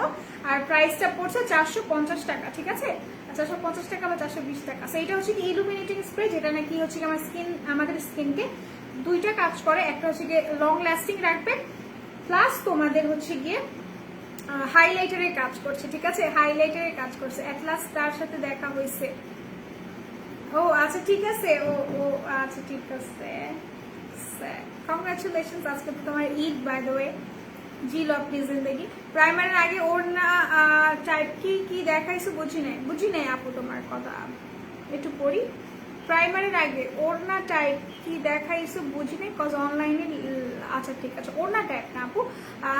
আর প্রাইসটা পড়ছে 450 টাকা, ঠিক আছে, 450 টাকা বা 420 টাকা। সো এটা হচ্ছে কি ইলুমিনেটিং স্প্রে, যেটা নাকি হচ্ছে আমার স্কিন, আমাদের স্কিনকে দুইটা কাজ করে। একটা হচ্ছে গিয়ে লং লাস্টিং রাখবে, প্লাস তোমাদের হচ্ছে গিয়ে হাইলাইটারের কাজ করছে, ঠিক আছে, হাইলাইটারের কাজ করছে। এট লাস্ট তার সাথে দেখা হয়েছে। ও আচ্ছা ঠিক আছে, ও ও আচ্ছা ঠিক আছে, কংগ্রাচুলেশন। আজকে তো তোমার ঈদ, বাই দ্য ওয়ে। জি লাভলি জিন্দেগি। প্রাইমারের আগে ওর না টাইপ কি দেখাইছো, বুঝি নাই আপু তোমার কথা, একটু পড়ি। প্রাইমারের আগে ওড়না টাইপ কি দেখাইছো, বুঝি নাই, কজ অনলাইনে। আচ্ছা ঠিক আছে, ওড়না টাইপ না আপু,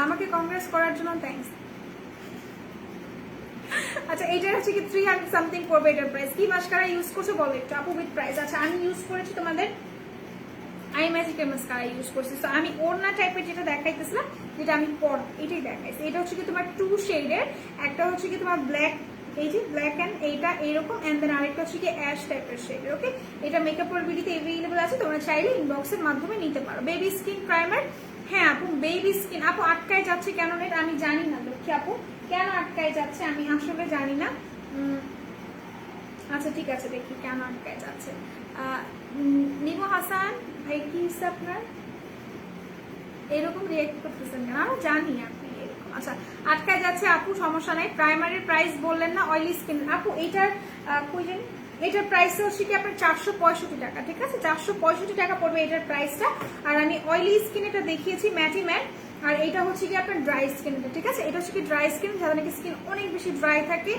আমাকে কংগ্রেস করার জন্য থ্যাংকস। আচ্ছা, এইটার হচ্ছে কি 300 সামথিং পড়বে এটার প্রাইস। কি মাস্কারা ইউজ করছো বলো একটু আপু, উইথ প্রাইস। আচ্ছা, আমি ইউজ করেছি তোমাদের আই ম্যাজিকের মাস্কারা ইউজ করছি। তো আমি ওড়না টাইপের যেটা দেখাইতেছিলাম, যেটা আমি এটাই দেখাইছি। এটা হচ্ছে কি তোমার 2 শেডের, একটা হচ্ছে কি তোমার ব্ল্যাক, এই যে ব্ল্যাক অ্যান্ড এইটা এরকম, অ্যান্ড দেন আরেকটা হচ্ছে কি অ্যাশ টাইপের শেডের। ওকে, এটা মেকআপ ভিডিওতে অ্যাভেলেবল আছে, তোমরা চাইলে ইনবক্সের মাধ্যমে নিতে পারো। বেবি স্কিন প্রাইমার, হ্যাঁ আপু বেবি স্কিন। আপু আটকায় যাচ্ছে কেন নেট আমি জানি না, লক্ষ্মী আপু কেন আটকায় যাচ্ছে আমি আসলে জানি না। আচ্ছা ঠিক আছে, দেখি কেন আটকায় যাচ্ছে। নিমো হাসান ভাই, কি হচ্ছে আপনার এরকম রিয়েক্ট করতেছেন কেন, আমি জানি আপনি এরকম। আচ্ছা, আটকায় যাচ্ছে আপু, সমস্যা নাই। প্রাইমারির প্রাইস বললেন না, অয়েলি স্কিন আপু এইটার কইলেন, এটার প্রাইস হচ্ছে কি আপনার 465 টাকা, ঠিক আছে, 465 টাকা পড়বে এটার প্রাইসটা। আর আমি অয়েলি স্কিন এটা দেখিয়েছি ম্যাটি ম্যাট, আর এটা হচ্ছে কি আপনার ড্রাই স্কিনটা, ঠিক আছে, এটা হচ্ছে কি ড্রাই স্কিন, যাদের নাকি স্কিন অনেক বেশি ড্রাই থাকে।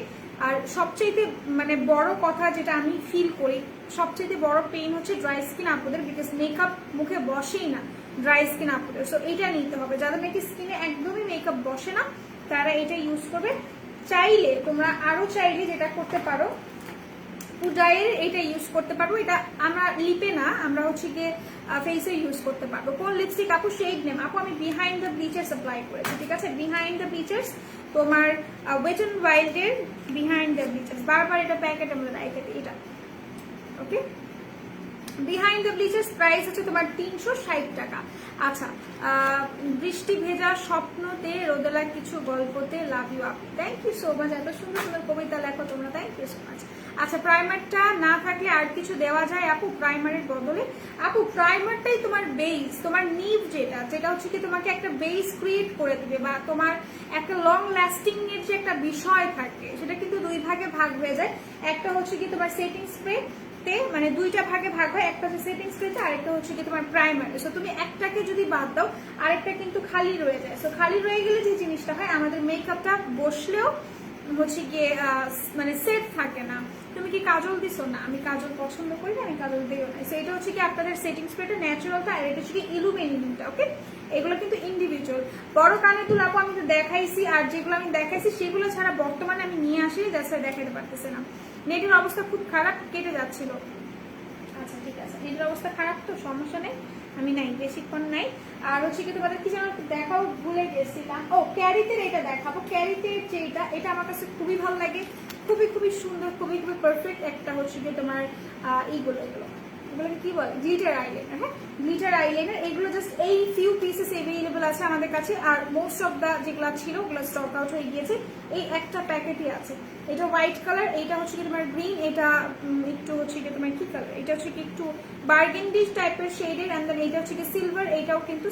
আর সবচেয়ে মানে বড় কথা যেটা আমি ফিল করি, সবচেয়ে বড় পেইন হচ্ছে ড্রাই স্কিন আপুদের, বিকজ মেকআপ মুখে বসেই না ড্রাই স্কিন আপুদের। সো এটা নিতে হবে, যাদের নাকি স্কিনে একদমই মেকআপ বসে না তারা এটা ইউজ করবে। চাইলে তোমরা আরো চাইলে যেটা করতে পারো, পুডাইয়ের এটা ইউজ করতে পারবো। এটা আমরা লিপে না, আমরা হচ্ছে গিয়ে ফেসে ইউজ করতে পারবো। কোন লিপস্টিক আপু, শেড নেম আপু আমি বিহাইন্ড দ্য ব্লিচার্স অ্যাপ্লাই করেছি, ঠিক আছে, বিহাইন্ড দ্য ব্লিচার্স তোমার ওয়েট এন্ড ওয়াইল্ডের বিহাইন্ড দ্য ব্লিচার্স, বারবার এটা প্যাকেট আমরা রাখি এটা। ওকে, বিহাইন্ড দ্য ব্লিচার্স প্রাইস হচ্ছে তোমার 360 টাকা। আচ্ছা, বৃষ্টি ভেজা স্বপ্নতে রোদেলা কিছু গল্পতে, লাভ ইউ আপনি, থ্যাংক ইউ সো মাচ। এত সুন্দর সুন্দর কবিতা লেখো তোমরা, থ্যাংক ইউ সো মাচ। আচ্ছা প্রাইমারটা না থাকলে আর কিছু দেওয়া যায় আপু প্রাইমারের বদলে? আপু প্রাইমারটাই তোমার বেস, তোমার নিভ যেটা হচ্ছে কি তোমাকে একটা বেস ক্রিয়েট করে দিবে, বা তোমার একটা লং লাস্টিং এর যে একটা বিষয় থাকে সেটা কিন্তু দুই ভাগে ভাগ হয়ে যায়। একটা হচ্ছে কি তোমার সেটিং স্প্রে তে, মানে দুইটা ভাগে ভাগ হয়, একটা হচ্ছে সেটিং স্প্রেতে, আরেকটা হচ্ছে কি তোমার প্রাইমার। সো তুমি একটাকে যদি বাদ দাও আরেকটা কিন্তু খালি রয়ে যায়। সো খালি রয়ে গেলে যে জিনিসটা হয়, আমাদের মেকআপটা বসলেও হচ্ছে গিয়ে মানে সেফ থাকে না। তুমি কি কাজল দিছো? না, আমি কাজল পছন্দ করি না, আমি কাজল দিও না। সো এটা হচ্ছে কি আপনাদের সেটিং স্প্রেটা ন্যাচারালটা, আর এটা হচ্ছে কি ইলুমিনেটিংটা। ওকে, এগুলো কিন্তু ইন্ডিভিজুয়াল। বড় কানে দুল আপু আমি তো দেখাইছি, আর যেগুলো আমি দেখাইছি সেগুলো ছাড়া বর্তমানে আমি নিয়ে আসি, জাস্ট দেখাতে পারতেছে না। নেটের অবস্থা খুব খারাপ, কেটে যাচ্ছিল। আচ্ছা ঠিক আছে, নেটের অবস্থা খারাপ তো সমস্যা নেই, আমি নাই বেশিক্ষণ নাই। আর হচ্ছে কি তোমাদের কি যেন দেখাও ভুলে গেছিলাম, ও ক্যারিতের এটা দেখাবো। ক্যারিতের যেটা, এটা আমার কাছে খুবই ভালো লাগে, খুবই খুবই সুন্দর, খুবই খুবই পারফেক্ট একটা হচ্ছে কি তোমার এগুলো এগুলোকে কি বলে, গ্লিটার আইলাইনার। হ্যাঁ, গ্লিটার আইলাইনার, এগুলো জাস্ট এই ফিউ পিসেস অ্যাভেলেবল আছে আমাদের কাছে, আর মোস্ট অফ দা যেগুলো ছিল ওগুলো স্টক আউট হয়ে গিয়েছে। এই একটা প্যাকেটই আছে। এটা হোয়াইট কালার, এইটা হচ্ছে কি তোমার গ্রিন, এটা একটু হচ্ছে কি তোমার কি কালার, এটা হচ্ছে কি একটু বার্গেন্ডি টাইপের শেডের, এন্ড দেন এইটা হচ্ছে কি সিলভার, এইটাও কিন্তু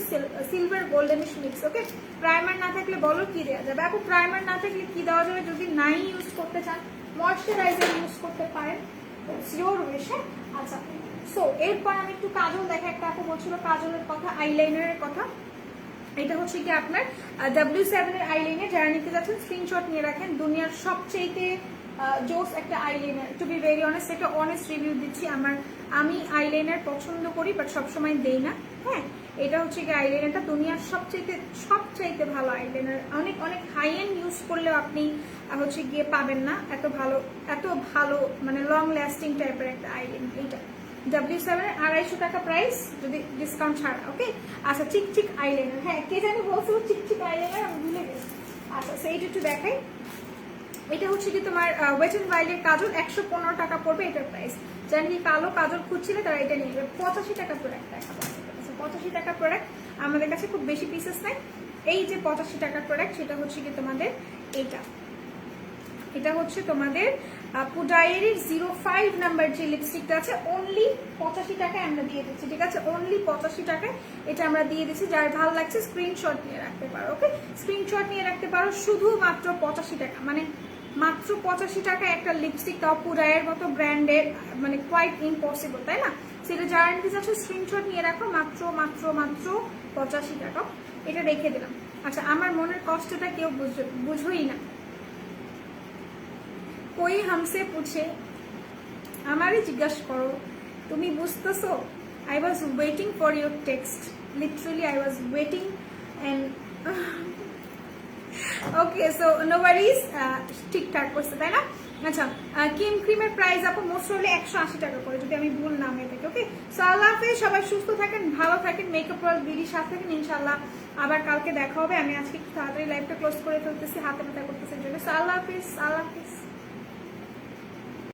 সিলভার গোল্ডেনিশ মিক্স। ওকে, প্রাইমার না থাকলে বলো কি দেওয়া যাবে আপু? প্রাইমার না থাকলে কি দেওয়া যাবে? যদি নাই ইউজ করতে চান ময়শ্চারাইজার ইউজ করতে পারেন, সিওর উইশ। আচ্ছা, সো এরপর আমি একটু কাজল দেখা, একটা আপু বলছিল কাজলের কথা, আইলাইনারের কথা। এটা হচ্ছে কি আপনার W7 এর আইলাইনার, যারা নিতে যাচ্ছেন স্ক্রিনশট নিয়ে রাখেন। দুনিয়ার সবচেয়ে জোস একটা eyeliner, to be very honest, একটা অনেস্ট রিভিউ দিচ্ছি। আমি আইলাইনার পছন্দ করি বাট সবসময় দেই না। হ্যাঁ, এটা হচ্ছে কি আইলাইনারটা দুনিয়ার সবচাইতে ভালো আইলাইনার। অনেক অনেক হাই এন্ড ইউজ করলেও আপনি হচ্ছে গিয়ে পাবেন না এত ভালো মানে লং লাস্টিং টাইপের একটা আইলাইনার। এইটা W7 250 টাকা প্রাইস, যদি ডিসকাউন্ট ছাড়া। ওকে, আচ্ছা চিকচিক আইলাইনার, হ্যাঁ কে জানি বলছিল চিকচিক আইলাইনার, আমি ভুলে গেছি। আচ্ছা সেইটা একটু দেখাই। এটা হচ্ছে কি তোমার ওয়েট এন্ড ওয়াইল্ডের কাজল, 115 টাকা পড়বে এটার প্রাইস। জানি কি কালো কাজল খুঁজছিলে তারা এটা নিয়ে যাবে। 85 টাকা প্রোডাক্ট দেখাবো। 85 টাকা প্রোডাক্ট আমাদের কাছে খুব বেশি পিসেস নাই। এই যে 85 টাকার প্রোডাক্ট, সেটা হচ্ছে কি তোমাদের এটা হচ্ছে তোমাদের পুডাইয়ের 05 নাম্বার যে লিপস্টিকটা আছে, অনলি 85 টাকায় আমরা দিয়ে দিচ্ছি। ঠিক আছে, অনলি 85 টাকায় এটা আমরা দিয়ে দিচ্ছি। যার ভালো লাগছে স্ক্রিনশট নিয়ে রাখতে পারো। ওকে, স্ক্রিনশট নিয়ে রাখতে পারো, শুধুমাত্র 85 টাকা, মানে মাত্র 85 টাকায় একটা লিপস্টিক, তাও পুডাইয়ের মতো ব্র্যান্ডের, মানে কোয়াইট ইম্পসিবল, তাই না? সেটা যারা নিতে চাচ্ছ স্ক্রিনশট নিয়ে রাখো, মাত্র 85 টাকা। এটা রেখে দিলাম। আচ্ছা, আমার মনের কষ্টটা কেউ বুঝোই না। কই হামসে পুছে, আমারই জিজ্ঞাসা করো, তুমি বুঝতেছো? I was waiting for your text, literally I was waiting and okay, so no worries, ঠিকঠাক করছে তাই না? আচ্ছা, ক্রিমের প্রাইস আপু মোস্ট হলে 180 টাকা করে, যদি আমি ভুল না হয়ে থাকি। ওকে, সো আল্লাহ হাফেজ, সবাই সুস্থ থাকেন, ভালো থাকেন, মেকআপ ওয়ার্ল্ড বিডির সাথে থাকেন। ইনশাল্লাহ আবার কালকে দেখা হবে। আমি আজকে একটু তাড়াতাড়ি লাইভটা ক্লোজ করে ফেলতেছি, হাতে ব্যথা করতেছে জন্য। সো আল্লাহ হাফেজ, আল্লাহ হাফেজ।